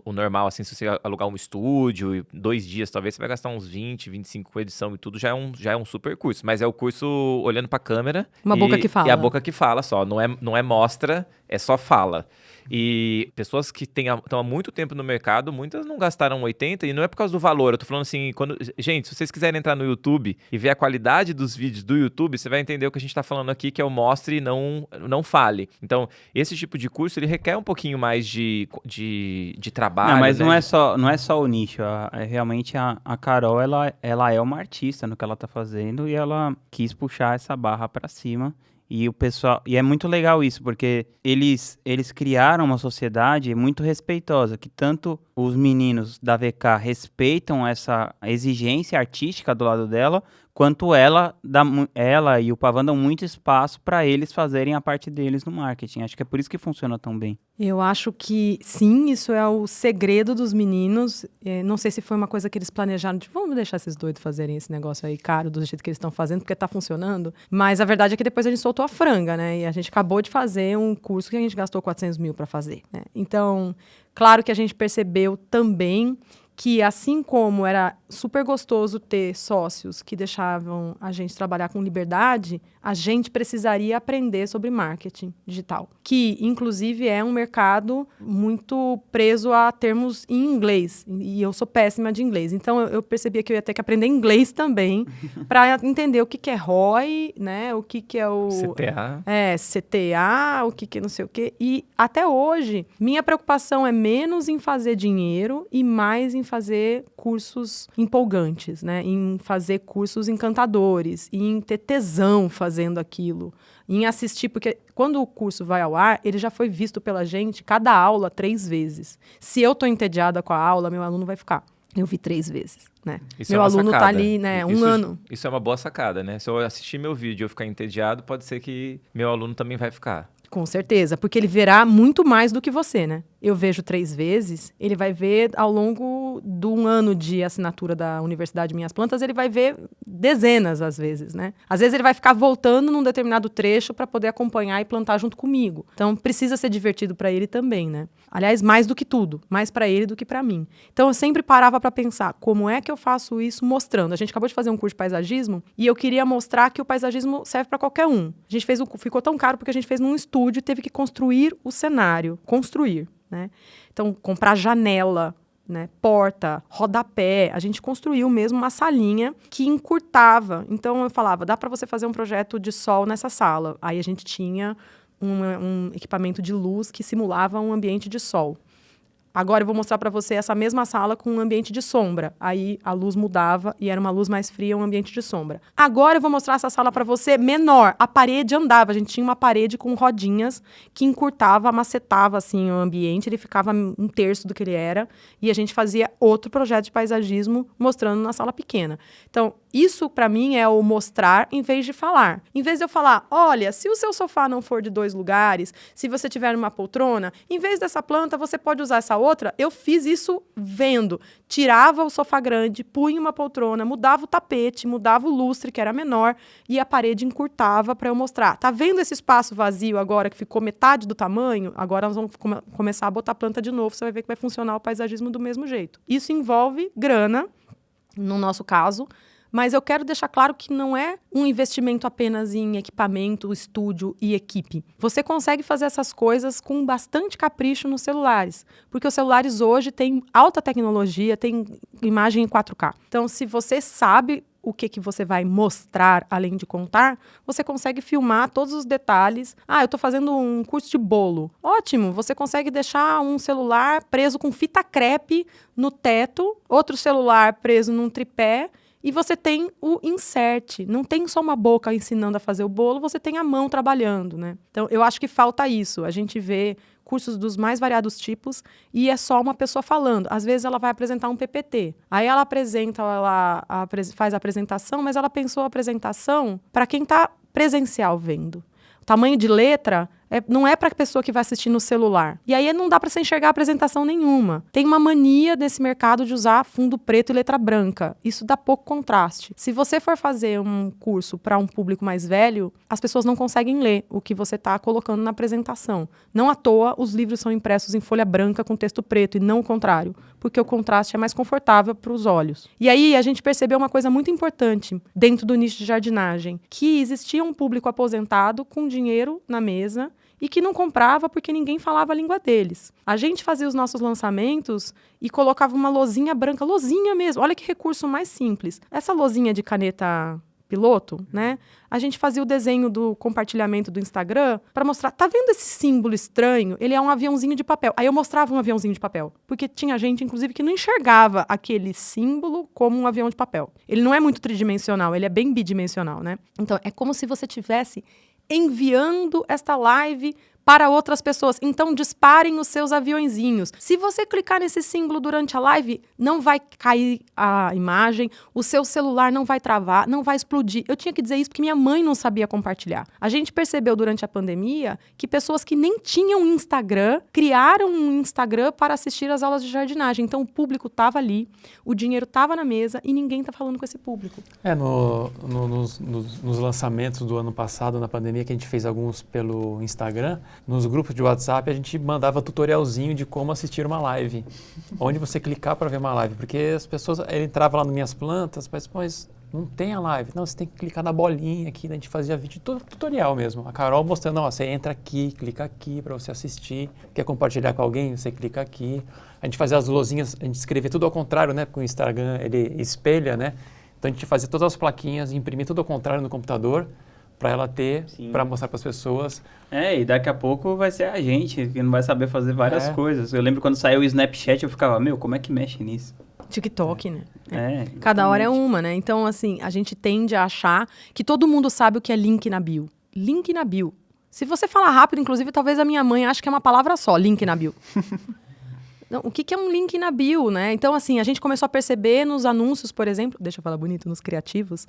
S2: O normal, assim, se você alugar um estúdio e 2 dias, talvez você vai gastar uns 20, 25 com edição e tudo, já é um super curso. Mas é o curso olhando pra câmera.
S1: Uma boca que fala.
S2: E a boca que fala só. Não é mostra é só fala. E pessoas que estão há muito tempo no mercado, muitas não gastaram 80, e não é por causa do valor. Eu tô falando assim, gente, se vocês quiserem entrar no YouTube e ver a qualidade dos vídeos do YouTube, você vai entender o que a gente tá falando aqui, que é o mostre e não fale. Então, esse tipo de curso, ele requer um pouquinho mais de trabalho.
S3: Não, mas
S2: né?
S3: não é só o nicho. Realmente a Carol, ela é uma artista no que ela tá fazendo e ela quis puxar essa barra pra cima. E o pessoal, e é muito legal isso, porque eles criaram uma sociedade muito respeitosa, que tanto os meninos da VK respeitam essa exigência artística do lado dela, quanto ela e o Pavan dão muito espaço para eles fazerem a parte deles no marketing. Acho que é por isso que funciona tão bem.
S1: Eu acho que, sim, isso é o segredo dos meninos. Não sei se foi uma coisa que eles planejaram, tipo, vamos deixar esses doidos fazerem esse negócio aí caro do jeito que eles estão fazendo, porque tá funcionando. Mas a verdade é que depois a gente soltou a franga, né? E a gente acabou de fazer um curso que a gente gastou 400 mil para fazer, né? Então, claro que a gente percebeu também que, assim como era super gostoso ter sócios que deixavam a gente trabalhar com liberdade, a gente precisaria aprender sobre marketing digital, que, inclusive, é um mercado muito preso a termos em inglês, e eu sou péssima de inglês. Então, eu percebia que eu ia ter que aprender inglês também para entender o que é ROI, né? O que é o...
S2: CTA.
S1: CTA, o que é não sei o quê. E, até hoje, minha preocupação é menos em fazer dinheiro e mais em fazer cursos empolgantes, né? Em fazer cursos encantadores, em ter tesão fazendo aquilo, em assistir, porque quando o curso vai ao ar, ele já foi visto pela gente, cada aula, 3 vezes. Se eu estou entediada com a aula, meu aluno vai ficar. Eu vi 3 vezes, né?
S2: Isso
S1: meu
S2: é uma
S1: aluno
S2: sacada.
S1: tá ali, né, um ano.
S2: Isso é uma boa sacada, né? Se eu assistir meu vídeo e eu ficar entediado, pode ser que meu aluno também vai ficar.
S1: Com certeza, porque ele verá muito mais do que você, né? Eu vejo 3 vezes, ele vai ver ao longo de um ano de assinatura da Universidade Minhas Plantas, ele vai ver dezenas às vezes, né? Às vezes ele vai ficar voltando num determinado trecho para poder acompanhar e plantar junto comigo. Então precisa ser divertido para ele também, né? Aliás, mais do que tudo, mais para ele do que para mim. Então eu sempre parava para pensar, como é que eu faço isso mostrando? A gente acabou de fazer um curso de paisagismo e eu queria mostrar que o paisagismo serve para qualquer um. A gente ficou tão caro porque a gente fez num estúdio e teve que construir o cenário, né? Então, comprar janela, né, porta, rodapé, a gente construiu mesmo uma salinha que encurtava. Então, eu falava, dá para você fazer um projeto de sol nessa sala. Aí a gente tinha um equipamento de luz que simulava um ambiente de sol. Agora eu vou mostrar para você essa mesma sala com um ambiente de sombra. Aí a luz mudava e era uma luz mais fria, um ambiente de sombra. Agora eu vou mostrar essa sala para você menor. A parede andava. A gente tinha uma parede com rodinhas que encurtava, macetava assim o ambiente. Ele ficava 1/3 do que ele era. E a gente fazia outro projeto de paisagismo mostrando na sala pequena. Então, isso para mim é o mostrar em vez de falar. Em vez de eu falar, olha, se o seu sofá não for de 2 lugares, se você tiver uma poltrona, em vez dessa planta, você pode usar essa outra. Eu fiz isso vendo. Tirava o sofá grande, punha uma poltrona, mudava o tapete, mudava o lustre, que era menor, e a parede encurtava para eu mostrar. Tá vendo esse espaço vazio agora, que ficou metade do tamanho? Agora nós vamos começar a botar planta de novo, você vai ver que vai funcionar o paisagismo do mesmo jeito. Isso envolve grana, no nosso caso, mas eu quero deixar claro que não é um investimento apenas em equipamento, estúdio e equipe. Você consegue fazer essas coisas com bastante capricho nos celulares, porque os celulares hoje têm alta tecnologia, têm imagem em 4K. Então, se você sabe o que você vai mostrar, além de contar, você consegue filmar todos os detalhes. Ah, eu estou fazendo um curso de bolo. Ótimo, você consegue deixar um celular preso com fita crepe no teto, outro celular preso num tripé, e você tem o insert. Não tem só uma boca ensinando a fazer o bolo, você tem a mão trabalhando, né? Então, eu acho que falta isso. A gente vê cursos dos mais variados tipos e é só uma pessoa falando. Às vezes ela vai apresentar um PPT. Aí ela faz a apresentação, mas ela pensou a apresentação para quem está presencial vendo. O tamanho de letra não é para a pessoa que vai assistir no celular. E aí não dá para você enxergar apresentação nenhuma. Tem uma mania desse mercado de usar fundo preto e letra branca. Isso dá pouco contraste. Se você for fazer um curso para um público mais velho, as pessoas não conseguem ler o que você está colocando na apresentação. Não à toa, os livros são impressos em folha branca com texto preto e não o contrário, porque o contraste é mais confortável para os olhos. E aí a gente percebeu uma coisa muito importante dentro do nicho de jardinagem, que existia um público aposentado com dinheiro na mesa e que não comprava porque ninguém falava a língua deles. A gente fazia os nossos lançamentos e colocava uma lousinha branca, lousinha mesmo. Olha que recurso mais simples. Essa lousinha de caneta piloto, né? A gente fazia o desenho do compartilhamento do Instagram para mostrar, tá vendo esse símbolo estranho? Ele é um aviãozinho de papel. Aí eu mostrava um aviãozinho de papel, porque tinha gente, inclusive, que não enxergava aquele símbolo como um avião de papel. Ele não é muito tridimensional, ele é bem bidimensional, né? Então, é como se você tivesse enviando esta live para outras pessoas. Então, disparem os seus aviõezinhos. Se você clicar nesse símbolo durante a live, não vai cair a imagem, o seu celular não vai travar, não vai explodir. Eu tinha que dizer isso porque minha mãe não sabia compartilhar. A gente percebeu durante a pandemia que pessoas que nem tinham Instagram criaram um Instagram para assistir às aulas de jardinagem. Então, o público estava ali, o dinheiro estava na mesa e ninguém está falando com esse público.
S4: Nos lançamentos do ano passado, na pandemia, que a gente fez alguns pelo Instagram, nos grupos de WhatsApp a gente mandava tutorialzinho de como assistir uma live. Onde você clicar para ver uma live. Porque as pessoas entravam lá nas minhas plantas, mas não tem a live. Não, você tem que clicar na bolinha aqui, né? A gente fazia vídeo, tutorial mesmo. A Carol mostrando, ó, você entra aqui, clica aqui para você assistir. Quer compartilhar com alguém? Você clica aqui. A gente fazia as luzinhas, a gente escrevia tudo ao contrário, né? Porque o Instagram, ele espelha, né? Então a gente fazia todas as plaquinhas, imprimia tudo ao contrário no computador, para ela ter, para mostrar para as pessoas.
S3: E daqui a pouco vai ser a gente que não vai saber fazer várias coisas. Eu lembro quando saiu o Snapchat, eu ficava, como é que mexe nisso?
S1: TikTok, né?
S3: exatamente.
S1: Cada hora é uma, né? Então, assim, a gente tende a achar que todo mundo sabe o que é link na bio. Link na bio. Se você falar rápido, inclusive, talvez a minha mãe ache que é uma palavra só, link na bio. Não, o que é um link na bio, né? Então, assim, a gente começou a perceber nos anúncios, por exemplo, deixa eu falar bonito, nos criativos,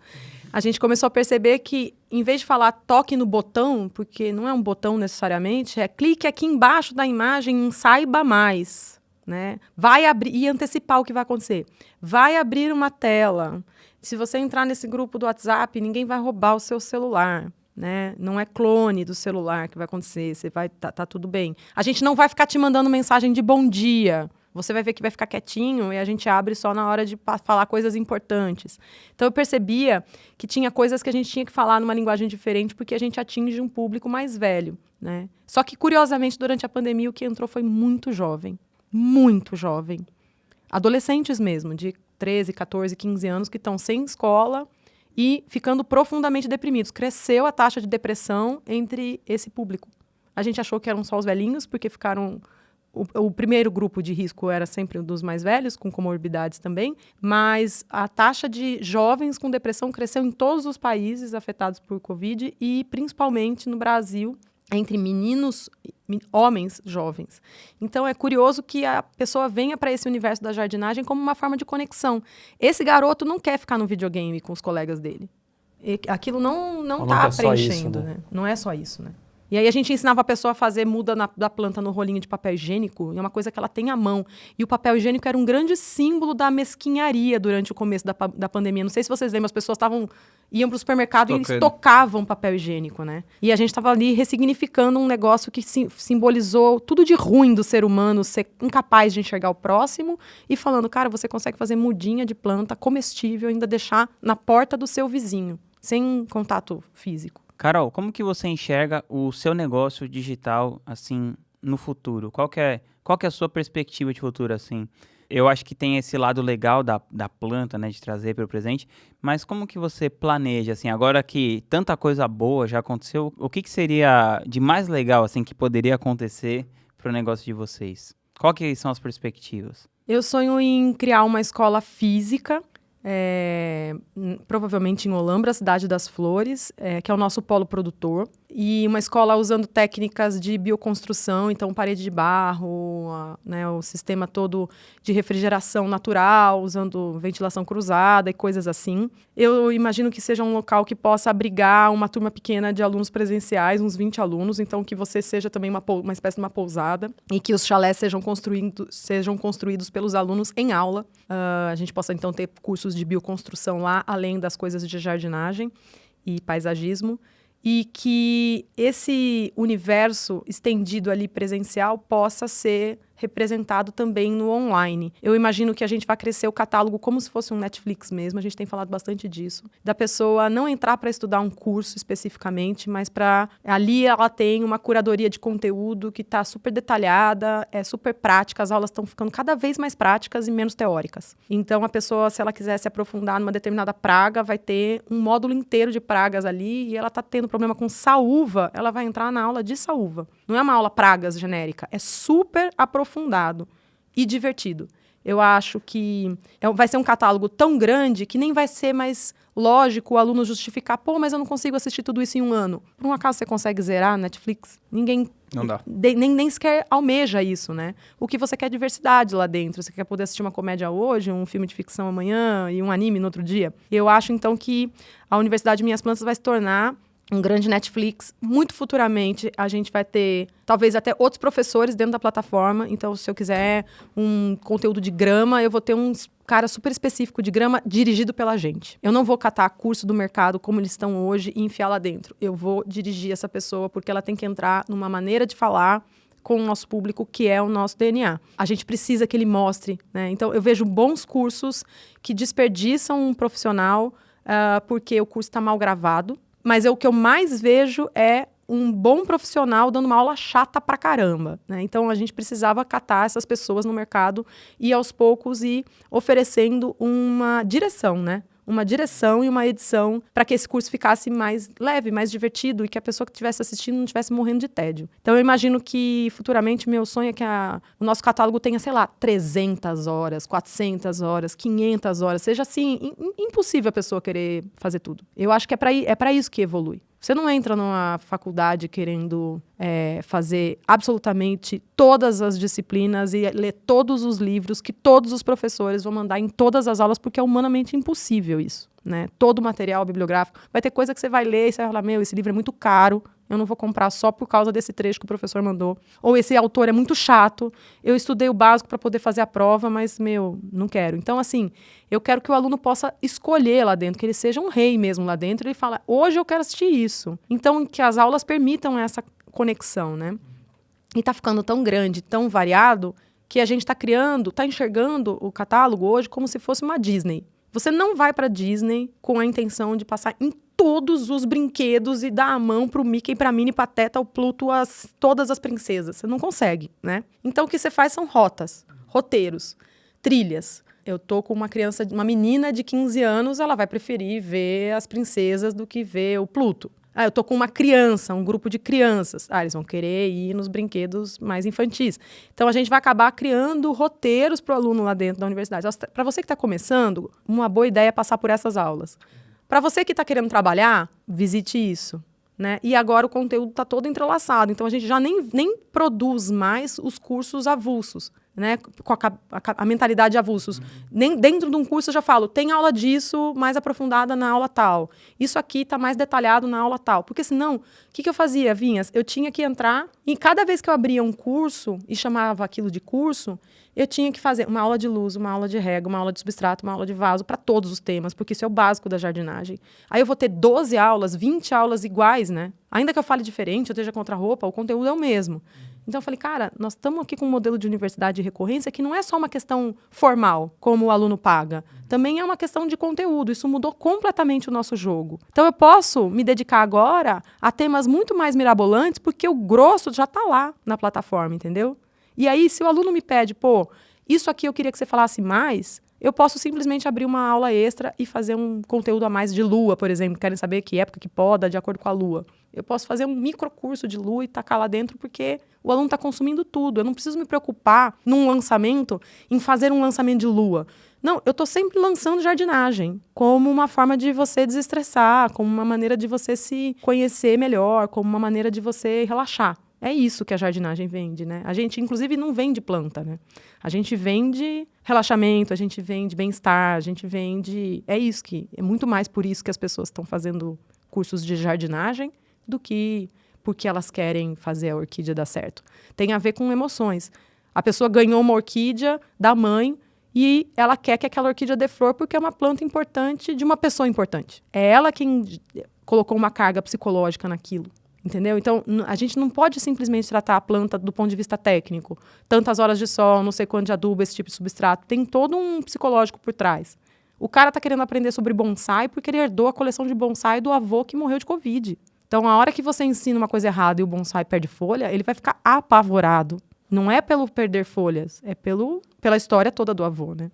S1: a gente começou a perceber que, em vez de falar toque no botão, porque não é um botão necessariamente, é clique aqui embaixo da imagem em saiba mais, né? Vai abrir, e antecipar o que vai acontecer. Vai abrir uma tela. Se você entrar nesse grupo do WhatsApp, ninguém vai roubar o seu celular. Né? Não é clone do celular que vai acontecer, você vai tá tudo bem. A gente não vai ficar te mandando mensagem de bom dia. Você vai ver que vai ficar quietinho e a gente abre só na hora de falar coisas importantes. Então eu percebia que tinha coisas que a gente tinha que falar numa linguagem diferente porque a gente atinge um público mais velho, né? Só que, curiosamente, durante a pandemia, o que entrou foi muito jovem. Muito jovem. Adolescentes mesmo, de 13, 14, 15 anos, que estão sem escola e ficando profundamente deprimidos. Cresceu a taxa de depressão entre esse público. A gente achou que eram só os velhinhos, porque ficaram... O primeiro grupo de risco era sempre um dos mais velhos, com comorbidades também, mas a taxa de jovens com depressão cresceu em todos os países afetados por Covid e principalmente no Brasil, entre homens jovens. Então, é curioso que a pessoa venha para esse universo da jardinagem como uma forma de conexão. Esse garoto não quer ficar no videogame com os colegas dele. Aquilo não está preenchendo, né? Não é só isso, né? E aí a gente ensinava a pessoa a fazer muda da planta no rolinho de papel higiênico, e é uma coisa que ela tem à mão. E o papel higiênico era um grande símbolo da mesquinharia durante o começo da pandemia. Não sei se vocês lembram, as pessoas iam para o supermercado e estocavam papel higiênico, né? E a gente estava ali ressignificando um negócio que simbolizou tudo de ruim do ser humano, ser incapaz de enxergar o próximo, e falando, cara, você consegue fazer mudinha de planta comestível e ainda deixar na porta do seu vizinho, sem contato físico.
S3: Carol, como que você enxerga o seu negócio digital, assim, no futuro? Qual que é a sua perspectiva de futuro, assim? Eu acho que tem esse lado legal da planta, né, de trazer para o presente, mas como que você planeja, assim, agora que tanta coisa boa já aconteceu, o que seria de mais legal, assim, que poderia acontecer para o negócio de vocês? Qual que são as perspectivas?
S1: Eu sonho em criar uma escola física, provavelmente em Olambra, cidade das flores, que é o nosso polo produtor, e uma escola usando técnicas de bioconstrução, então parede de barro, o sistema todo de refrigeração natural, usando ventilação cruzada e coisas assim. Eu imagino que seja um local que possa abrigar uma turma pequena de alunos presenciais, uns 20 alunos, então que você seja também uma espécie de uma pousada, e que os chalés sejam construídos pelos alunos em aula. A gente possa então ter cursos de bioconstrução lá, além das coisas de jardinagem e paisagismo, e que esse universo estendido ali presencial possa ser representado também no online. Eu imagino que a gente vai crescer o catálogo como se fosse um Netflix mesmo, a gente tem falado bastante disso, da pessoa não entrar para estudar um curso especificamente, mas ali ela tem uma curadoria de conteúdo que está super detalhada, é super prática, as aulas estão ficando cada vez mais práticas e menos teóricas. Então a pessoa, se ela quiser se aprofundar numa determinada praga, vai ter um módulo inteiro de pragas ali, e ela está tendo problema com saúva, ela vai entrar na aula de saúva. Não é uma aula pragas genérica, é super aprofundado e divertido. Eu acho que vai ser um catálogo tão grande que nem vai ser mais lógico o aluno justificar, mas eu não consigo assistir tudo isso em um ano. Por um acaso você consegue zerar Netflix? Ninguém
S6: Não dá.
S1: nem sequer almeja isso, né? O que você quer é diversidade lá dentro. Você quer poder assistir uma comédia hoje, um filme de ficção amanhã e um anime no outro dia. Eu acho, então, que a Universidade Minhas Plantas vai se tornar um grande Netflix. Muito futuramente, a gente vai ter, talvez, até outros professores dentro da plataforma. Então, se eu quiser um conteúdo de grama, eu vou ter um cara super específico de grama dirigido pela gente. Eu não vou catar curso do mercado como eles estão hoje e enfiar lá dentro. Eu vou dirigir essa pessoa porque ela tem que entrar numa maneira de falar com o nosso público, que é o nosso DNA. A gente precisa que ele mostre, né? Então, eu vejo bons cursos que desperdiçam um profissional porque o curso está mal gravado. Mas o que eu mais vejo é um bom profissional dando uma aula chata pra caramba, né? Então, a gente precisava catar essas pessoas no mercado e, aos poucos, ir oferecendo uma direção, né? Uma direção e uma edição para que esse curso ficasse mais leve, mais divertido e que a pessoa que estivesse assistindo não estivesse morrendo de tédio. Então, eu imagino que, futuramente, meu sonho é que o nosso catálogo tenha, 300 horas, 400 horas, 500 horas. Seja assim, impossível a pessoa querer fazer tudo. Eu acho que é para isso que evolui. Você não entra numa faculdade querendo fazer absolutamente todas as disciplinas e ler todos os livros que todos os professores vão mandar em todas as aulas, porque é humanamente impossível isso, né? Todo o material bibliográfico. Vai ter coisa que você vai ler e você vai falar, esse livro é muito caro, eu não vou comprar só por causa desse trecho que o professor mandou. Ou esse autor é muito chato, eu estudei o básico para poder fazer a prova, mas, não quero. Então, assim, eu quero que o aluno possa escolher lá dentro, que ele seja um rei mesmo lá dentro, e fala, hoje eu quero assistir isso. Então, que as aulas permitam essa conexão, né? E tá ficando tão grande, tão variado, que a gente tá enxergando o catálogo hoje como se fosse uma Disney. Você não vai para Disney com a intenção de passar em todos os brinquedos e dar a mão pro Mickey, pra Minnie, Pateta, o Pluto, todas as princesas. Você não consegue, né? Então, o que você faz são rotas, roteiros, trilhas. Eu tô com uma menina de 15 anos, ela vai preferir ver as princesas do que ver o Pluto. Eu tô com uma criança, um grupo de crianças. Eles vão querer ir nos brinquedos mais infantis. Então, a gente vai acabar criando roteiros para o aluno lá dentro da universidade. Para você que está começando, uma boa ideia é passar por essas aulas. Para você que está querendo trabalhar, visite isso, né? E agora o conteúdo está todo entrelaçado. Então, a gente já nem produz mais os cursos avulsos, né? Com a mentalidade de avulsos. Nem dentro de um curso eu já falo, tem aula disso mais aprofundada na aula tal. Isso aqui está mais detalhado na aula tal. Porque senão, o que eu fazia, Vinhas? Eu tinha que entrar e cada vez que eu abria um curso e chamava aquilo de curso, eu tinha que fazer uma aula de luz, uma aula de rega, uma aula de substrato, uma aula de vaso para todos os temas, porque isso é o básico da jardinagem. Aí eu vou ter 12 aulas, 20 aulas iguais, né? Ainda que eu fale diferente, eu esteja contra a roupa, o conteúdo é o mesmo. Então eu falei, cara, nós estamos aqui com um modelo de universidade de recorrência que não é só uma questão formal, como o aluno paga. Também é uma questão de conteúdo. Isso mudou completamente o nosso jogo. Então eu posso me dedicar agora a temas muito mais mirabolantes, porque o grosso já está lá na plataforma, entendeu? E aí, se o aluno me pede, isso aqui eu queria que você falasse mais, eu posso simplesmente abrir uma aula extra e fazer um conteúdo a mais de lua, por exemplo. Querem saber que época que poda de acordo com a lua. Eu posso fazer um microcurso de lua e tacar lá dentro, porque o aluno está consumindo tudo. Eu não preciso me preocupar num lançamento, em fazer um lançamento de lua. Não, eu estou sempre lançando jardinagem como uma forma de você desestressar, como uma maneira de você se conhecer melhor, como uma maneira de você relaxar. É isso que a jardinagem vende, né? A gente, inclusive, não vende planta, né? A gente vende relaxamento, a gente vende bem-estar, a gente vende... É muito mais por isso que as pessoas estão fazendo cursos de jardinagem do que porque elas querem fazer a orquídea dar certo. Tem a ver com emoções. A pessoa ganhou uma orquídea da mãe e ela quer que aquela orquídea dê flor porque é uma planta importante de uma pessoa importante. É ela quem colocou uma carga psicológica naquilo. Entendeu? Então, a gente não pode simplesmente tratar a planta do ponto de vista técnico. Tantas horas de sol, não sei quanto de adubo, esse tipo de substrato. Tem todo um psicológico por trás. O cara tá querendo aprender sobre bonsai porque ele herdou a coleção de bonsai do avô que morreu de Covid. Então, a hora que você ensina uma coisa errada e o bonsai perde folha, ele vai ficar apavorado. Não é pelo perder folhas, é pela história toda do avô, né?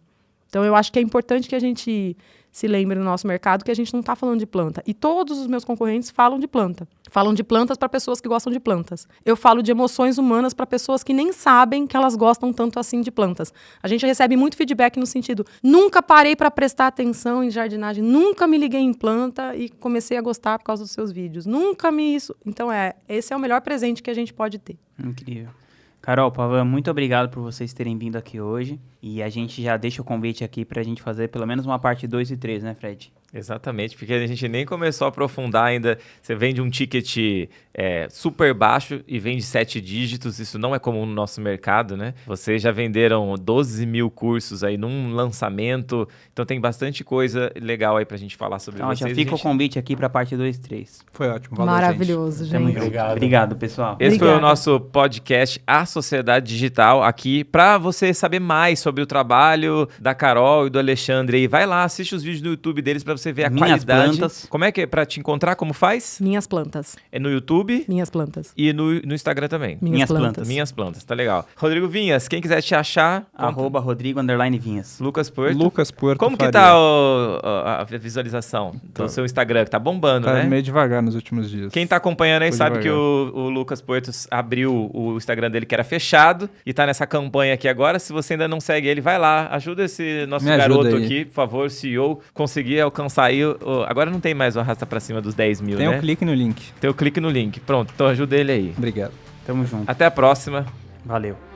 S1: Então, eu acho que é importante que a gente se lembre no nosso mercado que a gente não está falando de planta. E todos os meus concorrentes falam de planta. Falam de plantas para pessoas que gostam de plantas. Eu falo de emoções humanas para pessoas que nem sabem que elas gostam tanto assim de plantas. A gente recebe muito feedback no sentido, nunca parei para prestar atenção em jardinagem, nunca me liguei em planta e comecei a gostar por causa dos seus vídeos. Nunca me isso. Então, esse é o melhor presente que a gente pode ter.
S3: Incrível. Carol, Pavan, muito obrigado por vocês terem vindo aqui hoje. E a gente já deixa o convite aqui pra gente fazer pelo menos uma parte 2 e 3, né, Fred?
S2: Exatamente, porque a gente nem começou a aprofundar ainda. Você vende um ticket super baixo e vende 7 dígitos, isso não é comum no nosso mercado, né? Vocês já venderam 12 mil cursos aí num lançamento, então tem bastante coisa legal aí pra gente falar sobre
S3: Então,
S2: vocês.
S3: já fica o convite aqui pra parte 2 e 3.
S6: Foi ótimo, valeu,
S1: Maravilhoso,
S3: Tamo
S1: gente.
S3: junto. Obrigado, pessoal.
S2: Esse foi o
S1: Obrigada.
S2: nosso podcast A Sociedade Digital aqui para você saber mais sobre o trabalho da Carol e do Alexandre. E vai lá, assiste os vídeos no YouTube deles para você ver a
S3: Minhas
S2: qualidade.
S3: plantas.
S2: Como é que é para te encontrar? Como faz?
S1: Minhas plantas.
S2: É no YouTube
S1: Minhas plantas.
S2: e no Instagram também.
S1: Minhas
S3: plantas.
S1: plantas.
S2: Minhas plantas, tá legal. Rodrigo Vinhas, quem quiser te achar,
S3: @Rodrigo_Vinhas.
S2: Lucas Puerto.
S6: Lucas Puerto
S2: Como que
S6: Faria.
S2: tá a visualização do seu Instagram? Que tá bombando,
S6: Tá
S2: né?
S6: meio devagar nos últimos dias.
S2: Quem tá acompanhando aí
S6: Foi
S2: sabe
S6: devagar.
S2: que o Lucas Puertos abriu o Instagram dele que era fechado e tá nessa campanha aqui agora. Se você ainda não segue ele, vai lá. Ajuda esse nosso
S6: Me ajuda
S2: garoto
S6: aí.
S2: aqui, por favor, CEO, conseguir alcançar aí. Agora não tem mais o arrasta pra cima dos 10 mil,
S6: Tem
S2: né?
S6: um clique no link.
S2: Tem o clique no link. Pronto, então ajuda ele aí.
S6: Obrigado.
S3: Tamo junto.
S2: Até a próxima.
S3: Valeu.